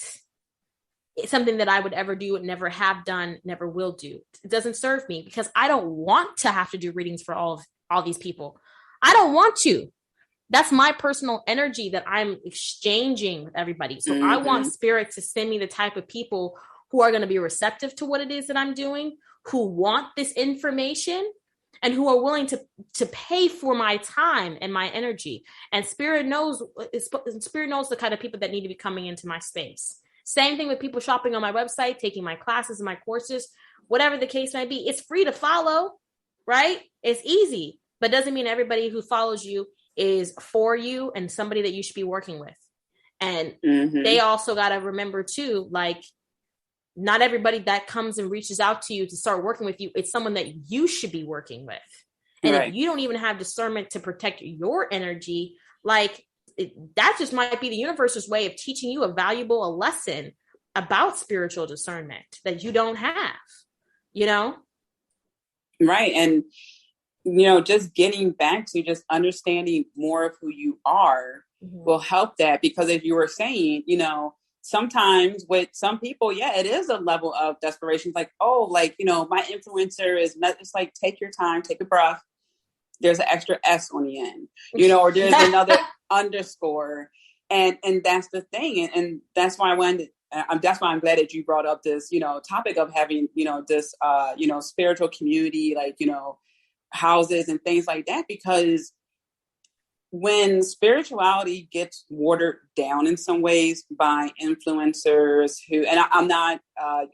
something that I would ever do, never have done, never will do. It doesn't serve me because I don't want to have to do readings for all these people. I don't want to. That's my personal energy that I'm exchanging with everybody. So I want spirit to send me the type of people who are going to be receptive to what it is that I'm doing, who want this information, and who are willing to pay for my time and my energy. And spirit knows the kind of people that need to be coming into my space. Same thing with people shopping on my website, taking my classes and my courses, whatever the case may be. It's free to follow, right? It's easy, but doesn't mean everybody who follows you is for you and somebody that you should be working with. And they also got to remember too, like, not everybody that comes and reaches out to you to start working with you, it's someone that you should be working with. And if you don't even have discernment to protect your energy, like, that just might be the universe's way of teaching you a lesson about spiritual discernment that you don't have, Right. And, just getting back to just understanding more of who you are will help that. Because if you were saying, sometimes with some people, it is a level of desperation. It's like, my influencer is not, it's like, take your time, take a breath. There's an extra S on the end, or there's another underscore. And that's the thing. And that's why that's why I'm glad that you brought up this, topic of having, this, spiritual community, like, houses and things like that, because when spirituality gets watered down in some ways by influencers and I'm not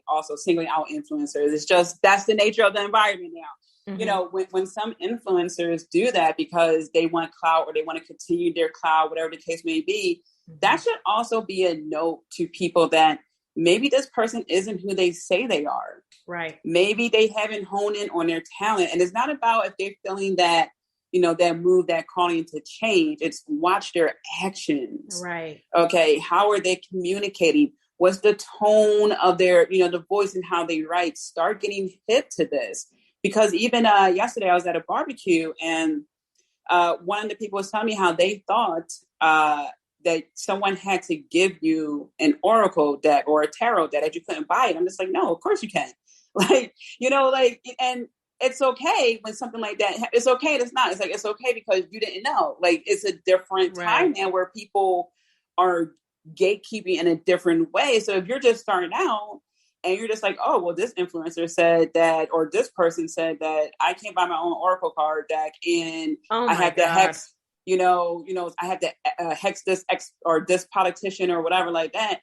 also singling out influencers, it's just, that's the nature of the environment now. When some influencers do that because they want clout or they want to continue their clout, whatever the case may be, that should also be a note to people that maybe this person isn't who they say they are. Right. Maybe they haven't honed in on their talent. And it's not about if they're feeling that, that move, that calling to change. It's watch their actions. Right. Okay. How are they communicating? What's the tone of their, the voice and how they write? Start getting hip to this. Because even yesterday I was at a barbecue and one of the people was telling me how they thought that someone had to give you an oracle deck or a tarot deck that you couldn't buy it. I'm just like, no, of course you can. And it's okay when something like that, it's okay. It's not, it's like, it's okay because you didn't know. Like, it's a different time now where people are gatekeeping in a different way. So if you're just starting out and you're just like, oh, well, this influencer said that, or this person said that I can't buy my own Oracle card deck, and I have to hex, I have to hex this or this politician or whatever like that.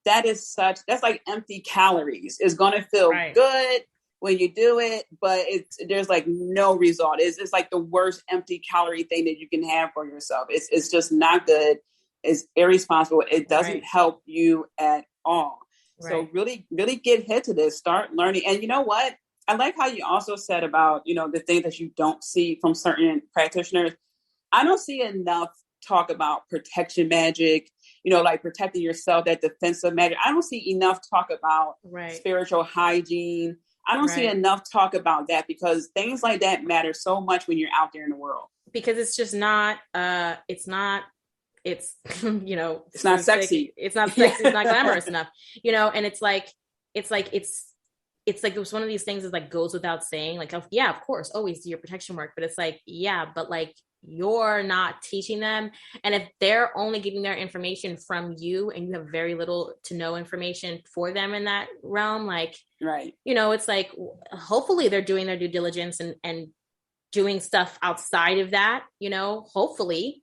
That's like empty calories. It's going to feel good when you do it, but there's like no result. It's like the worst empty calorie thing that you can have for yourself. It's just not good. It's irresponsible. It doesn't help you at all. So really, really get hit to this. Start learning. And you know what? I like how you also said about, the things that you don't see from certain practitioners. I don't see enough talk about protection magic, like protecting yourself, that defensive magic. I don't see enough talk about spiritual hygiene. I don't see enough talk about that, because things like that matter so much when you're out there in the world. Because it's just not, it's not sexy. It's not sexy. It's not glamorous enough, and it's like it was one of these things is like goes without saying, like, yeah, of course, always do your protection work. But it's like, yeah, but like, you're not teaching them. And if they're only getting their information from you and you have very little to no information for them in that realm, like, it's like, hopefully they're doing their due diligence and doing stuff outside of that, hopefully.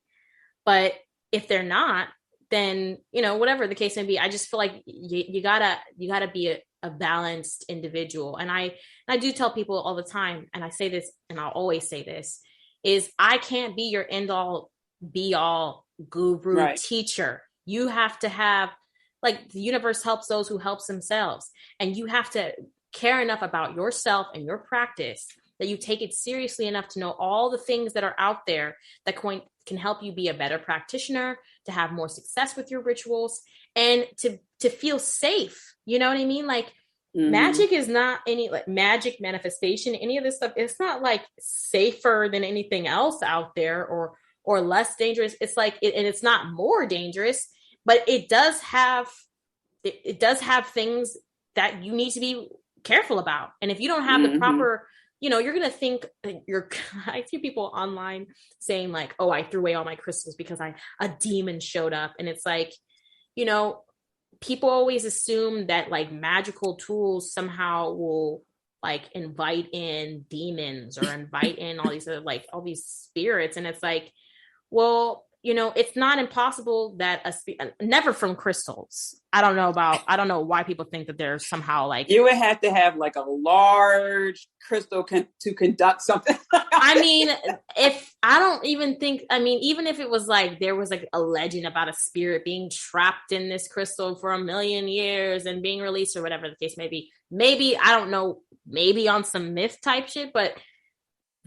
But if they're not, then, whatever the case may be, I just feel like you gotta be a balanced individual. And I do tell people all the time, and I say this, and I'll always say this, is I can't be your end all be all guru teacher. You have to have, like, the universe helps those who helps themselves. And you have to care enough about yourself and your practice that you take it seriously enough to know all the things that are out there that can help you be a better practitioner, to have more success with your rituals, and to feel safe. You know what I mean? Like, magic is not any like magic manifestation, any of this stuff. It's not like safer than anything else out there or less dangerous. It's like, and it's not more dangerous, but it does have things that you need to be careful about. And if you don't have the proper, you're going to think I see people online saying like, oh, I threw away all my crystals because a demon showed up. And it's like, people always assume that like magical tools somehow will like invite in demons or invite in all these other, like all these spirits. And it's like, well, it's not impossible that never from crystals. I don't know why people think that there's somehow like, you would have to have like a large crystal to conduct something. I mean, even if it was like, there was like a legend about a spirit being trapped in this crystal for 1,000,000 years and being released or whatever the case may be, maybe, I don't know, maybe on some myth type shit, but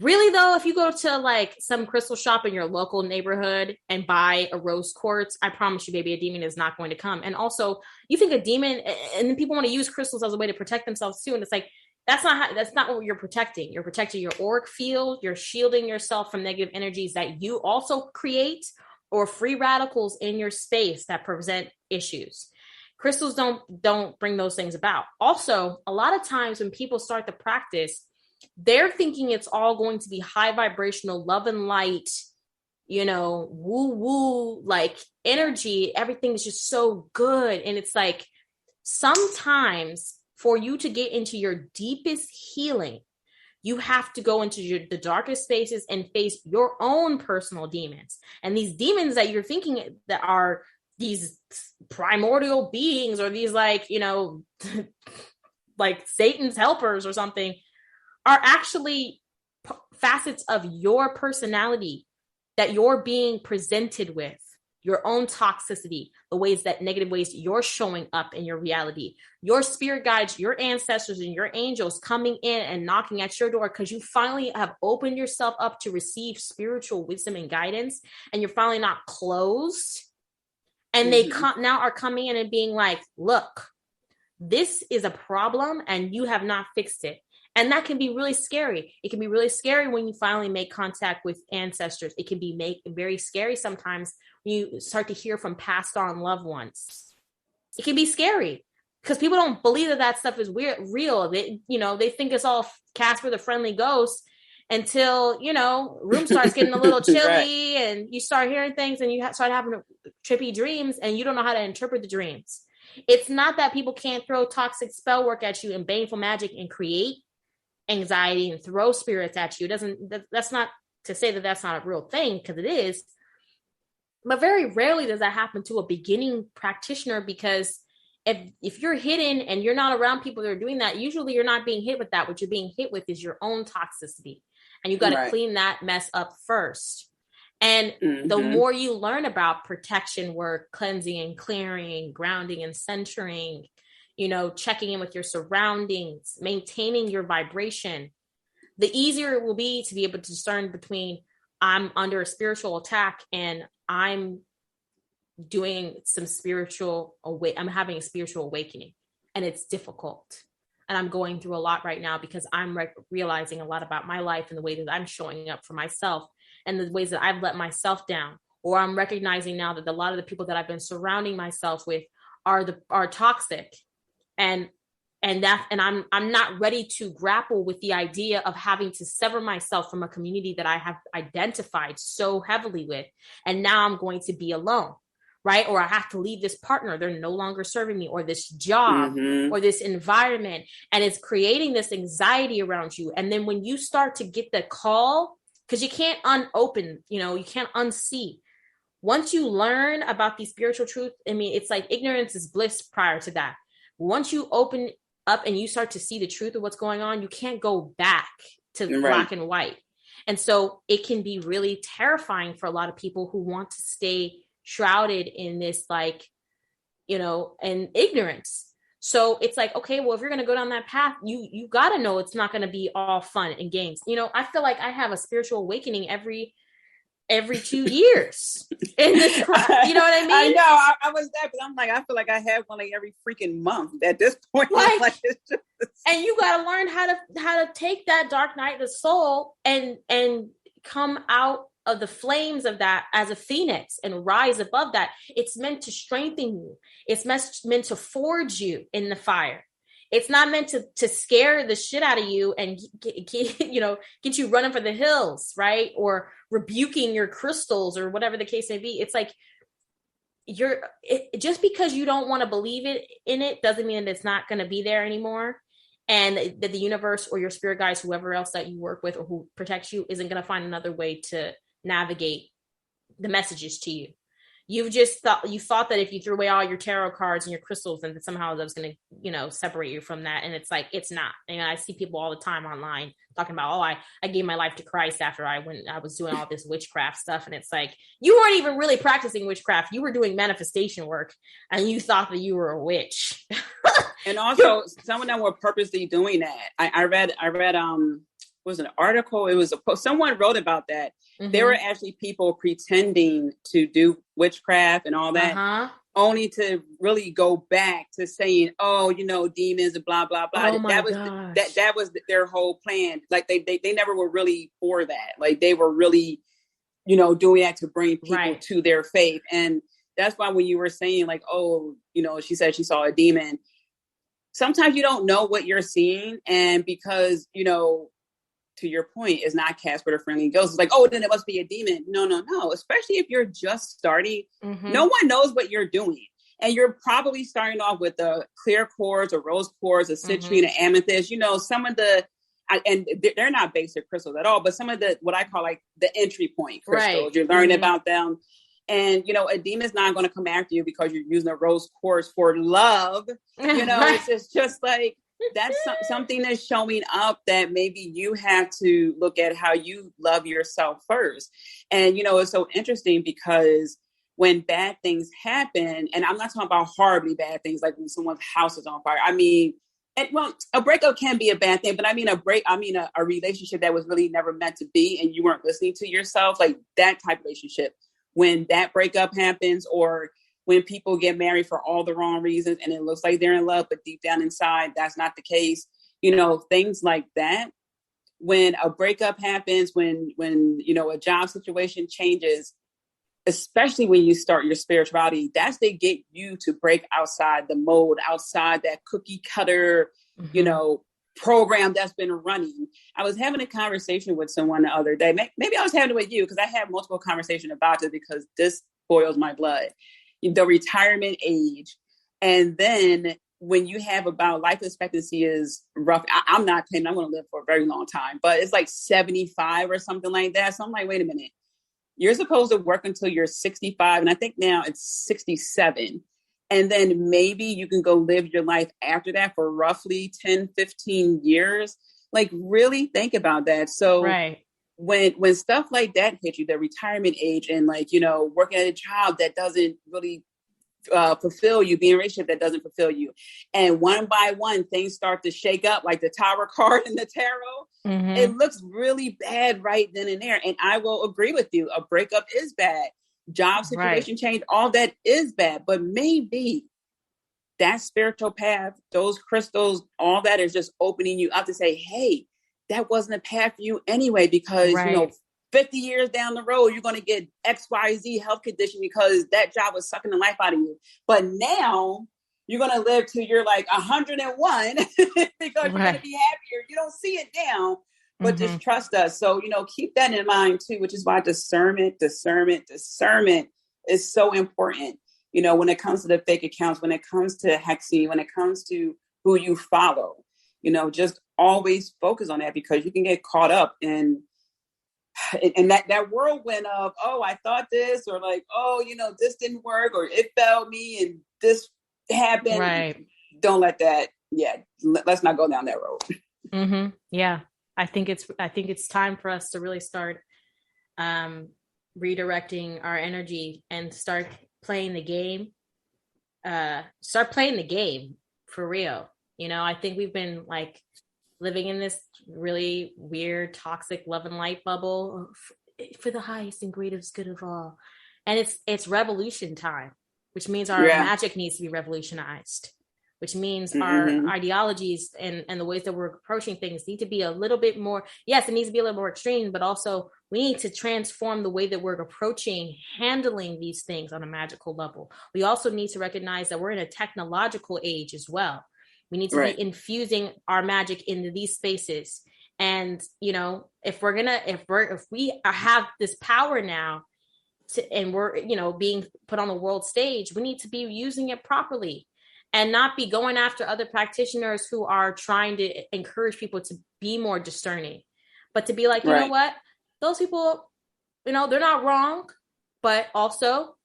really though, if you go to like some crystal shop in your local neighborhood and buy a rose quartz, I promise you, baby, a demon is not going to come. And also, you think a demon, and then people want to use crystals as a way to protect themselves too. And it's like, that's not what you're protecting. You're protecting your auric field. You're shielding yourself from negative energies that you also create, or free radicals in your space that present issues. Crystals don't bring those things about. Also, a lot of times when people start the practice, they're thinking it's all going to be high vibrational, love and light, woo woo, like energy. Everything's just so good. And it's like, sometimes for you to get into your deepest healing, you have to go into the darkest spaces and face your own personal demons. And these demons that you're thinking that are these primordial beings, or these like, like Satan's helpers or something, are actually facets of your personality that you're being presented with, your own toxicity, the negative ways you're showing up in your reality, your spirit guides, your ancestors and your angels coming in and knocking at your door because you finally have opened yourself up to receive spiritual wisdom and guidance, and you're finally not closed. And they now are coming in and being like, look, this is a problem and you have not fixed it. And that can be really scary. It can be really scary when you finally make contact with ancestors. It can be very scary sometimes when you start to hear from passed on loved ones. It can be scary because people don't believe that stuff is real. They think it's all Casper the Friendly Ghost until, room starts getting a little chilly and you start hearing things and you start having trippy dreams and you don't know how to interpret the dreams. It's not that people can't throw toxic spell work at you and baneful magic and create anxiety and throw spirits at you. That's not to say that that's not a real thing, because it is. But very rarely does that happen to a beginning practitioner, because if you're hidden and you're not around people that are doing that, usually you're not being hit with that. What you're being hit with is your own toxicity. And you got to clean that mess up first. And the more you learn about protection work, cleansing and clearing, grounding and centering, checking in with your surroundings, maintaining your vibration, the easier it will be to be able to discern between I'm under a spiritual attack and I'm doing some I'm having a spiritual awakening, and it's difficult. And I'm going through a lot right now because I'm realizing a lot about my life and the way that I'm showing up for myself and the ways that I've let myself down. Or I'm recognizing now that a lot of the people that I've been surrounding myself with are toxic. And I'm not ready to grapple with the idea of having to sever myself from a community that I have identified so heavily with. And now I'm going to be alone. Right? Or I have to leave this partner. They're no longer serving me, or this job or this environment. And it's creating this anxiety around you. And then when you start to get the call, because you can't unopen, you can't unsee. Once you learn about the spiritual truth, it's like ignorance is bliss prior to that. Once you open up and you start to see the truth of what's going on, you can't go back to black and white. And so it can be really terrifying for a lot of people who want to stay shrouded in this, and ignorance. So it's like, okay, well, if you're going to go down that path, you got to know it's not going to be all fun and games. I feel like I have a spiritual awakening every 2 years in this, you know what I mean? I know. I was that, but I'm like, I feel like I have one like every freaking month at this point. It's just... And you got to learn how to take that dark night of the soul and come out of the flames of that as a phoenix and rise above that. It's meant to strengthen you. It's meant to forge you in the fire. It's not meant to scare the shit out of you and get you running for the hills, right? Or rebuking your crystals or whatever the case may be. It's like just because you don't want to believe in it doesn't mean that it's not going to be there anymore. And that the universe or your spirit guides, whoever else that you work with or who protects you, isn't going to find another way to navigate the messages to you. You thought that if you threw away all your tarot cards and your crystals, then somehow that was going to, separate you from that. And it's like, it's not. And I see people all the time online talking about, I gave my life to Christ after I was doing all this witchcraft stuff. And it's like, you weren't even really practicing witchcraft. You were doing manifestation work and you thought that you were a witch. And also some of them were purposely doing that. I read was an article. It was a post. Someone wrote about that. Mm-hmm. There were actually people pretending to do witchcraft and all that, only to really go back to saying, demons and blah, blah, blah. Oh that was their whole plan. Like they never were really for that. Like they were really, doing that to bring people to their faith. And that's why when you were saying like, she said she saw a demon, sometimes you don't know what you're seeing. And because, to your point, is not cast with a friendly ghost. It's like, then it must be a demon. No. Especially if you're just starting, no one knows what you're doing. And you're probably starting off with the clear quartz or rose quartz, a citrine, an amethyst, some of the, and they're not basic crystals at all, but some of the, what I call like the entry point crystals, you're learning about them. And, a demon's not going to come after you because you're using a rose quartz for love. It's just like, that's something that's showing up that maybe you have to look at how you love yourself first. And, it's so interesting because when bad things happen, and I'm not talking about horribly bad things, like when someone's house is on fire. A breakup can be a bad thing, but a relationship that was really never meant to be, and you weren't listening to yourself, like that type of relationship. When that breakup happens, or when people get married for all the wrong reasons and it looks like they're in love, but deep down inside, that's not the case. Things like that. When a breakup happens, when a job situation changes, especially when you start your spirituality, that's they get you to break outside the mold, outside that cookie cutter, program that's been running. I was having a conversation with someone the other day. Maybe I was having it with you because I had multiple conversations about it because this boils my blood. The retirement age. And then when you have about life expectancy is rough, I'm not saying I'm going to live for a very long time, but it's like 75 or something like that. So I'm like, wait a minute, you're supposed to work until you're 65. And I think now it's 67. And then maybe you can go live your life after that for roughly 10, 15 years. Like, really think about that. So when stuff like that hits you, the retirement age, and like, you know, working at a job that doesn't really fulfill you, being in a relationship that doesn't fulfill you, and one by one things start to shake up, like the Tower card in the tarot, it looks really bad right then and there. And I will agree with you, a breakup is bad, job situation change, all that is bad, but maybe that spiritual path, those crystals, all that is just opening you up to say, hey, that wasn't a path for you anyway, because you know, 50 years down the road, you're going to get XYZ health condition because that job was sucking the life out of you. But now you're going to live till you're like 101 because you're going to be happier. You don't see it now, but just trust us. So, you know, keep that in mind too, which is why discernment is so important. You know, when it comes to the fake accounts, when it comes to hexing, when it comes to who you follow, you know, just always focus on that, because you can get caught up in that whirlwind of, oh, I thought this, or like, oh, you know, this didn't work, or it failed me and this happened. Right. Don't let that. Yeah. Let's not go down that road. Yeah. I think it's time for us to really start redirecting our energy and start playing the game. Start playing the game for real. You know, I think we've been like living in this really weird, toxic love and light bubble for the highest and greatest good of all. And it's revolution time, which means our magic needs to be revolutionized, which means our ideologies and the ways that we're approaching things need to be a little bit more, yes, it needs to be a little more extreme, but also we need to transform the way that we're approaching handling these things on a magical level. We also need to recognize that we're in a technological age as well. We need to be infusing our magic into these spaces. And, you know, if we have this power now and we're, you know, being put on the world stage, we need to be using it properly and not be going after other practitioners who are trying to encourage people to be more discerning, but to be like, you know what, those people, you know, they're not wrong, but also,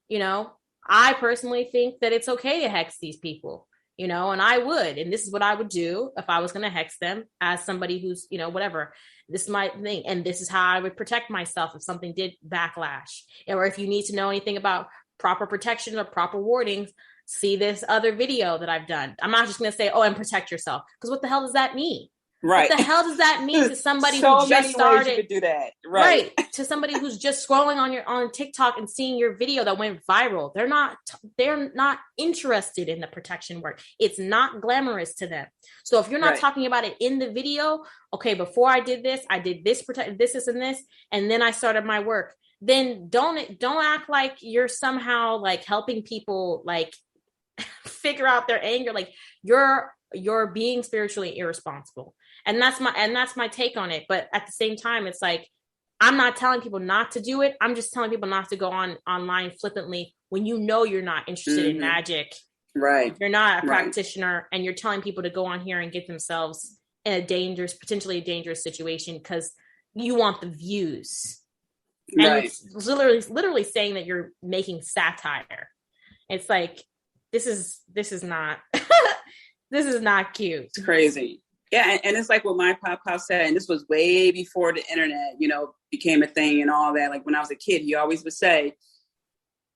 you know, I personally think that it's okay to hex these people. You know, and I would, and this is what I would do if I was going to hex them as somebody who's, you know, whatever, this is my thing. And this is how I would protect myself if something did backlash. Or if you need to know anything about proper protection or proper wardings, see this other video that I've done. I'm not just going to say, oh, and protect yourself. Because what the hell does that mean? Right. What the hell does that mean to somebody who just started? Ways you could do that. Right. To somebody who's just scrolling on TikTok and seeing your video that went viral. They're not interested in the protection work. It's not glamorous to them. So if you're not talking about it in the video, okay, before I did this, protect this, and this, and then I started my work. Then don't act like you're somehow like helping people like figure out their anger. Like you're being spiritually irresponsible. And that's my take on it. But at the same time, it's like, I'm not telling people not to do it. I'm just telling people not to go online flippantly when you know you're not interested in magic. Right. You're not a practitioner, and you're telling people to go on here and get themselves in a potentially dangerous situation because you want the views. And it's literally saying that you're making satire. It's like, this is not this is not cute. It's crazy. Yeah, and it's like what my pop said, and this was way before the internet, you know, became a thing and all that. Like when I was a kid, he always would say,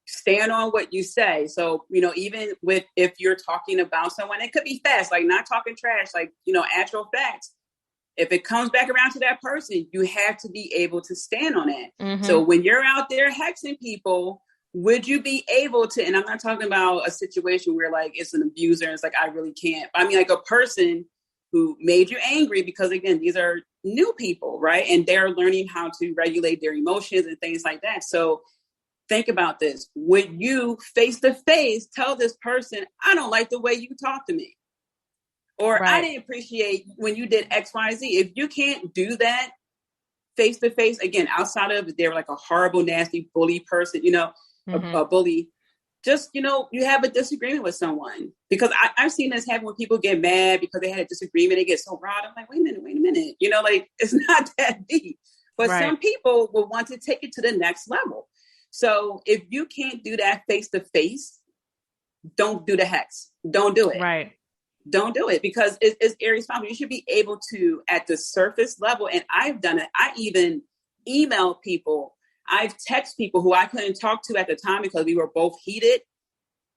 stand on what you say. So, you know, even if you're talking about someone, it could be fast, like not talking trash, like, you know, actual facts. If it comes back around to that person, you have to be able to stand on it. So when you're out there hexing people, would you be able to, and I'm not talking about a situation where like it's an abuser and it's like, I really can't. I mean, like a person who made you angry, because again, these are new people, right? And they're learning how to regulate their emotions and things like that. So think about this. Would you face to face tell this person, I don't like the way you talk to me? Or I didn't appreciate when you did X, Y, Z. If you can't do that face to face, again, outside of they're like a horrible, nasty bully person, you know, a bully, just, you have a disagreement with someone, because I've seen this happen when people get mad because they had a disagreement. They get so riled. I'm like, wait a minute. Like, it's not that deep. But some people will want to take it to the next level. So if you can't do that face to face, don't do the hex. Don't do it. Right. Don't do it, because it's irresponsible. You should be able to, at the surface level, and I've done it. I even emailed people. I've texted people who I couldn't talk to at the time because we were both heated.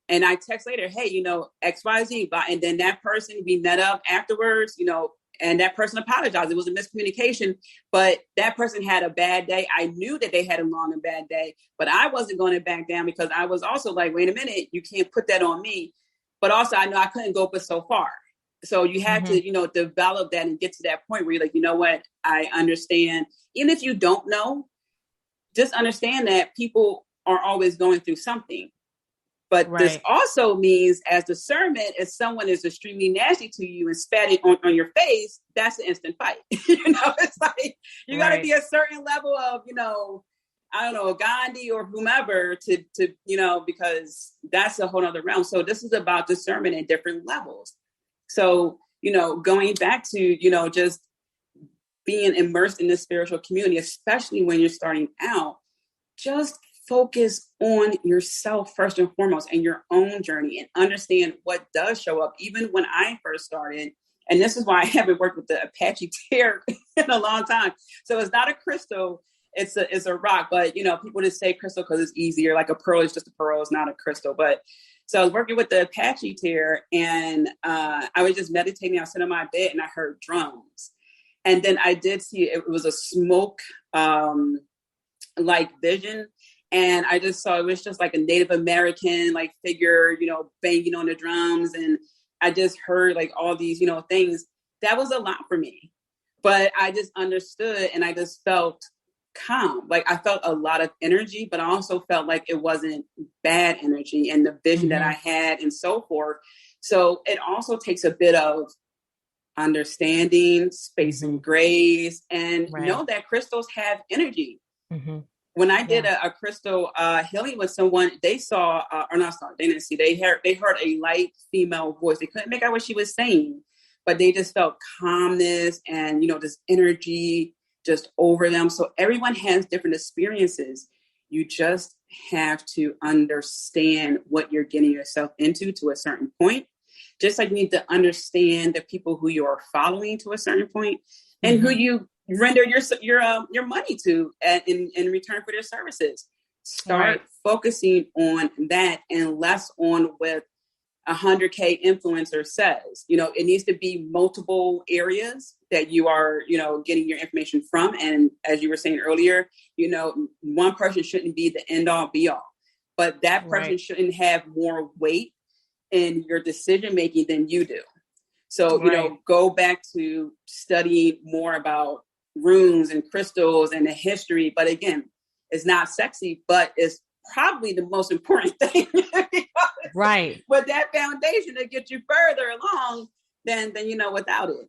And I text later, hey, XYZ. And then that person, we met up afterwards, and that person apologized. It was a miscommunication, but that person had a bad day. I knew that they had a long and bad day, but I wasn't going to back down, because I was also like, wait a minute, you can't put that on me. But also I know I couldn't go but so far. So you have to, develop that and get to that point where you're like, you know what, I understand. Even if you don't know, just understand that people are always going through something. But this also means, as discernment, if someone is extremely nasty to you and spat on your face, that's an instant fight. It's like, you got to be a certain level of, I don't know, Gandhi or whomever to because that's a whole other realm. So this is about discernment at different levels. So, going back to, just being immersed in the spiritual community, especially when you're starting out, just focus on yourself first and foremost, and your own journey, and understand what does show up. Even when I first started, and this is why I haven't worked with the Apache tear in a long time. So it's not a crystal, it's a rock, but people just say crystal because it's easier. Like a pearl is just a pearl, it's not a crystal. But so I was working with the Apache tear, and I was just meditating. I was sitting on my bed and I heard drums. And then I did see it was a smoke like vision. And I just saw it was just like a Native American like figure, banging on the drums. And I just heard like all these, things. That was a lot for me. But I just understood, and I just felt calm. Like I felt a lot of energy, but I also felt like it wasn't bad energy, and the vision that I had and so forth. So it also takes a bit of understanding, space and grace, and know that crystals have energy. When I did a crystal healing with someone, they saw, they didn't see, they heard a light female voice. They couldn't make out what she was saying, but they just felt calmness and, this energy just over them. So everyone has different experiences. You just have to understand what you're getting yourself into to a certain point. Just like you need to understand the people who you are following to a certain point, and who you render your money to in return for their services. Start focusing on that, and less on what 100K influencer says. It needs to be multiple areas that you are, getting your information from. And as you were saying earlier, one person shouldn't be the end all be all, but that person shouldn't have more weight in your decision making than you do. So, go back to studying more about runes and crystals and the history. But again, it's not sexy, but it's probably the most important thing. With that foundation to get you further along than without it.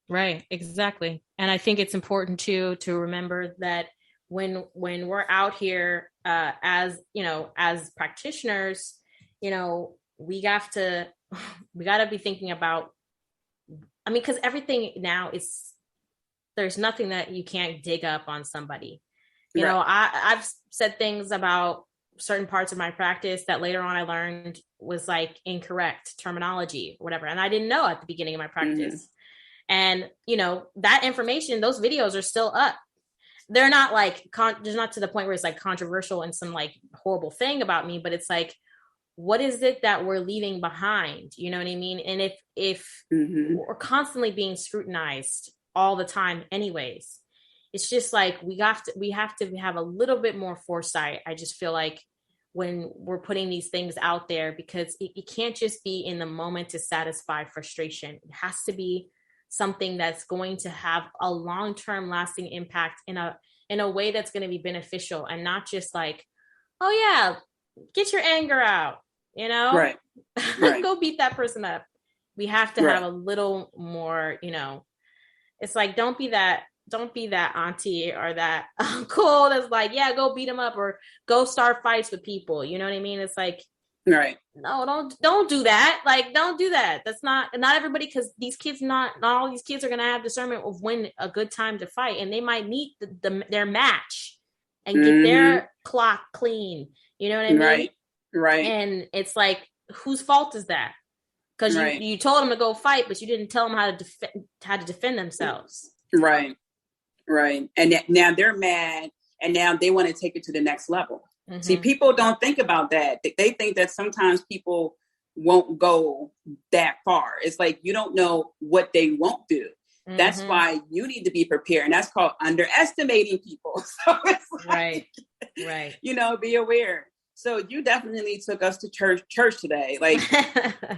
Right, exactly. And I think it's important to remember that when we're out here as practitioners, we got to be thinking about, because everything now there's nothing that you can't dig up on somebody. I've said things about certain parts of my practice that later on I learned was like incorrect terminology or whatever. And I didn't know at the beginning of my practice. And, that information, those videos are still up. They're not like, there's not to the point where it's like controversial and some like horrible thing about me, but it's like, what is it that we're leaving behind? You know what I mean? And if we're constantly being scrutinized all the time anyways, it's just like, we have to have a little bit more foresight. I just feel like when we're putting these things out there, because it can't just be in the moment to satisfy frustration. It has to be something that's going to have a long-term lasting impact in a way that's going to be beneficial, and not just like, oh yeah, get your anger out, go beat that person up. We have to have a little more, it's like, don't be that auntie or that uncle that's like, yeah, go beat them up or go start fights with people. You know what I mean? It's like, Right. No, don't do that. Like, don't do that. That's not everybody, because these kids, not all these kids are gonna have discernment of when a good time to fight, and they might meet their match and get their clock clean. You know what I mean? Right. Right. And it's like, whose fault is that? Because you told them to go fight, but you didn't tell them how to defend themselves. Right. Right. And now they're mad, and now they want to take it to the next level. Mm-hmm. See, people don't think about that. They think that sometimes people won't go that far. It's like, you don't know what they won't do. Mm-hmm. That's why you need to be prepared. And that's called underestimating people. So it's like, right. You know, be aware. So you definitely took us to church today. Like,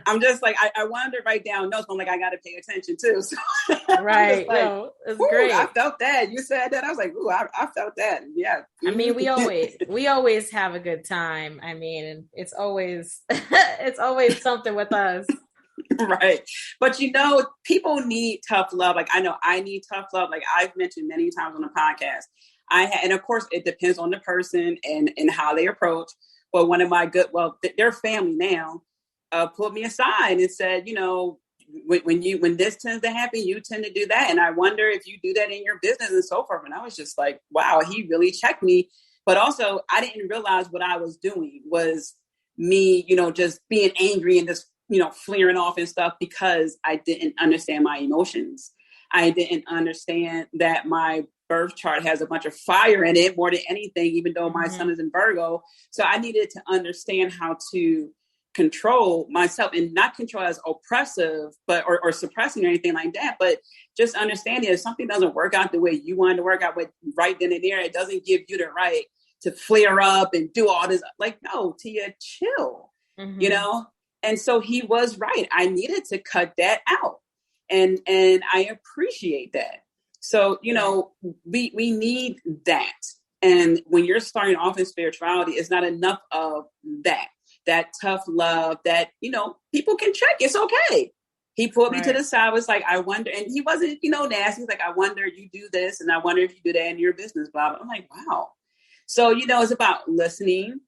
I'm just like, I wanted to write down notes. I'm like, I got to pay attention too. So right. Like, no, it's great. I felt that. You said that. I was like, ooh, I felt that. Yeah. I mean, we always have a good time. I mean, it's always something with us. Right. But you know, people need tough love. Like, I know I need tough love. Like I've mentioned many times on the podcast. And of course it depends on the person and how they approach. But one of my their family now pulled me aside and said, you know, when this tends to happen, you tend to do that. And I wonder if you do that in your business and so forth. And I was just like, wow, he really checked me. But also I didn't realize what I was doing was me, you know, just being angry and just, you know, flaring off and stuff because I didn't understand my emotions. I didn't understand that my birth chart has a bunch of fire in it more than anything, even though my son is in Virgo. So I needed to understand how to control myself, and not control as oppressive, but or suppressing or anything like that, but just understanding if something doesn't work out the way you wanted to work out with right then and there, it doesn't give you the right to flare up and do all this. Like, no, Tia, chill, you know? And so he was right. I needed to cut that out. And I appreciate that. So, you know, we need that. And when you're starting off in spirituality, it's not enough of that tough love that, you know, people can check. It's okay. He pulled me to the side, was like, I wonder, and he wasn't, you know, nasty. He's like, I wonder if you do this, and I wonder if you do that in your business, blah, blah. I'm like, wow. So, you know, it's about listening,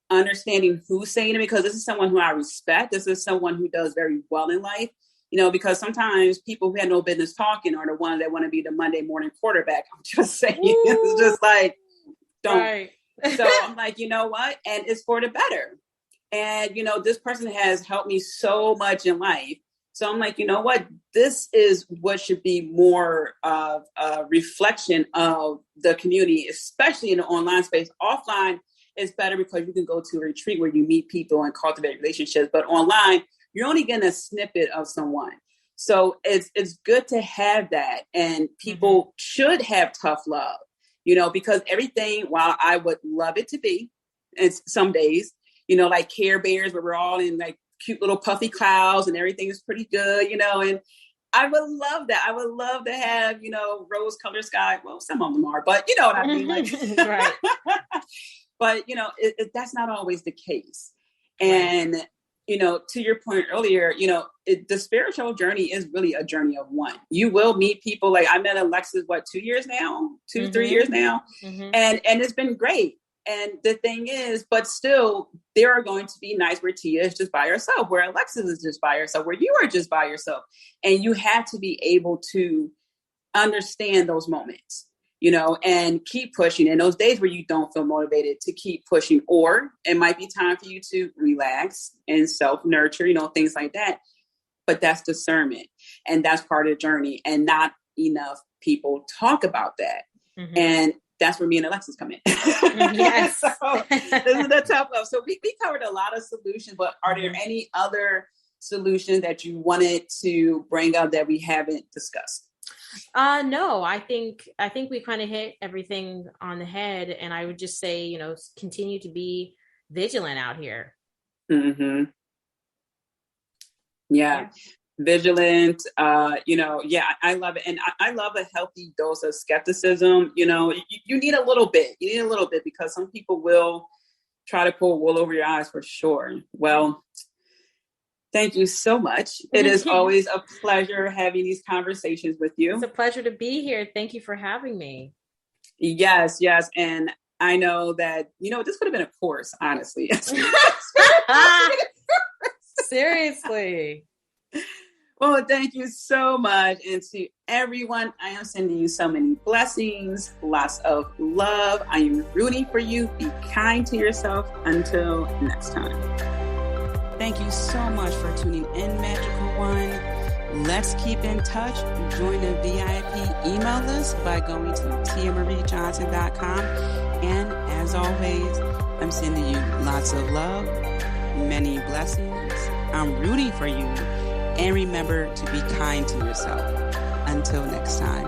understanding who's saying it, because this is someone who I respect. This is someone who does very well in life. You know, because sometimes people who have no business talking are the ones that want to be the Monday morning quarterback. I'm just saying, it's just like, don't. Right. So I'm like, you know what? And it's for the better. And, you know, this person has helped me so much in life. So I'm like, you know what? This is what should be more of a reflection of the community, especially in the online space. Offline is better because you can go to a retreat where you meet people and cultivate relationships. But online, you're only getting a snippet of someone. So it's good to have that. And people should have tough love, you know, because everything, while I would love it to be, and some days, you know, like Care Bears, where we're all in like cute little puffy clouds and everything is pretty good, you know, and I would love that. I would love to have, you know, rose colored sky. Well, some of them are, but you know what I mean? Like, right. But, you know, that's not always the case. And, you know, to your point earlier, you know, the spiritual journey is really a journey of one. You will meet people. Like I met Alexis, 2 years now, 3 years now. And it's been great. And the thing is, but still, there are going to be nights where Tia is just by herself, where Alexis is just by herself, where you are just by yourself. And you have to be able to understand those moments, you know, and keep pushing. And those days where you don't feel motivated to keep pushing, or it might be time for you to relax and self-nurture, you know, things like that. But that's discernment. And that's part of the journey. And not enough people talk about that. And that's where me and Alexis come in. Yes. So this is the tough love. So we covered a lot of solutions, but are there any other solutions that you wanted to bring up that we haven't discussed? No, I think we kind of hit everything on the head, and I would just say, you know, continue to be vigilant out here. Yeah. Vigilant, you know, I love it. And I love a healthy dose of skepticism. You know, you need a little bit, because some people will try to pull wool over your eyes for sure. Well, thank you so much. It is always a pleasure having these conversations with you. It's a pleasure to be here. Thank you for having me. Yes. And I know that, this could have been a course, honestly. Seriously. Well, thank you so much. And to everyone, I am sending you so many blessings, lots of love. I am rooting for you. Be kind to yourself. Until next time. Thank you so much for tuning in, Magical One. Let's keep in touch. Join the VIP email list by going to tiamariejohnson.com. And as always, I'm sending you lots of love, many blessings. I'm rooting for you. And remember to be kind to yourself. Until next time.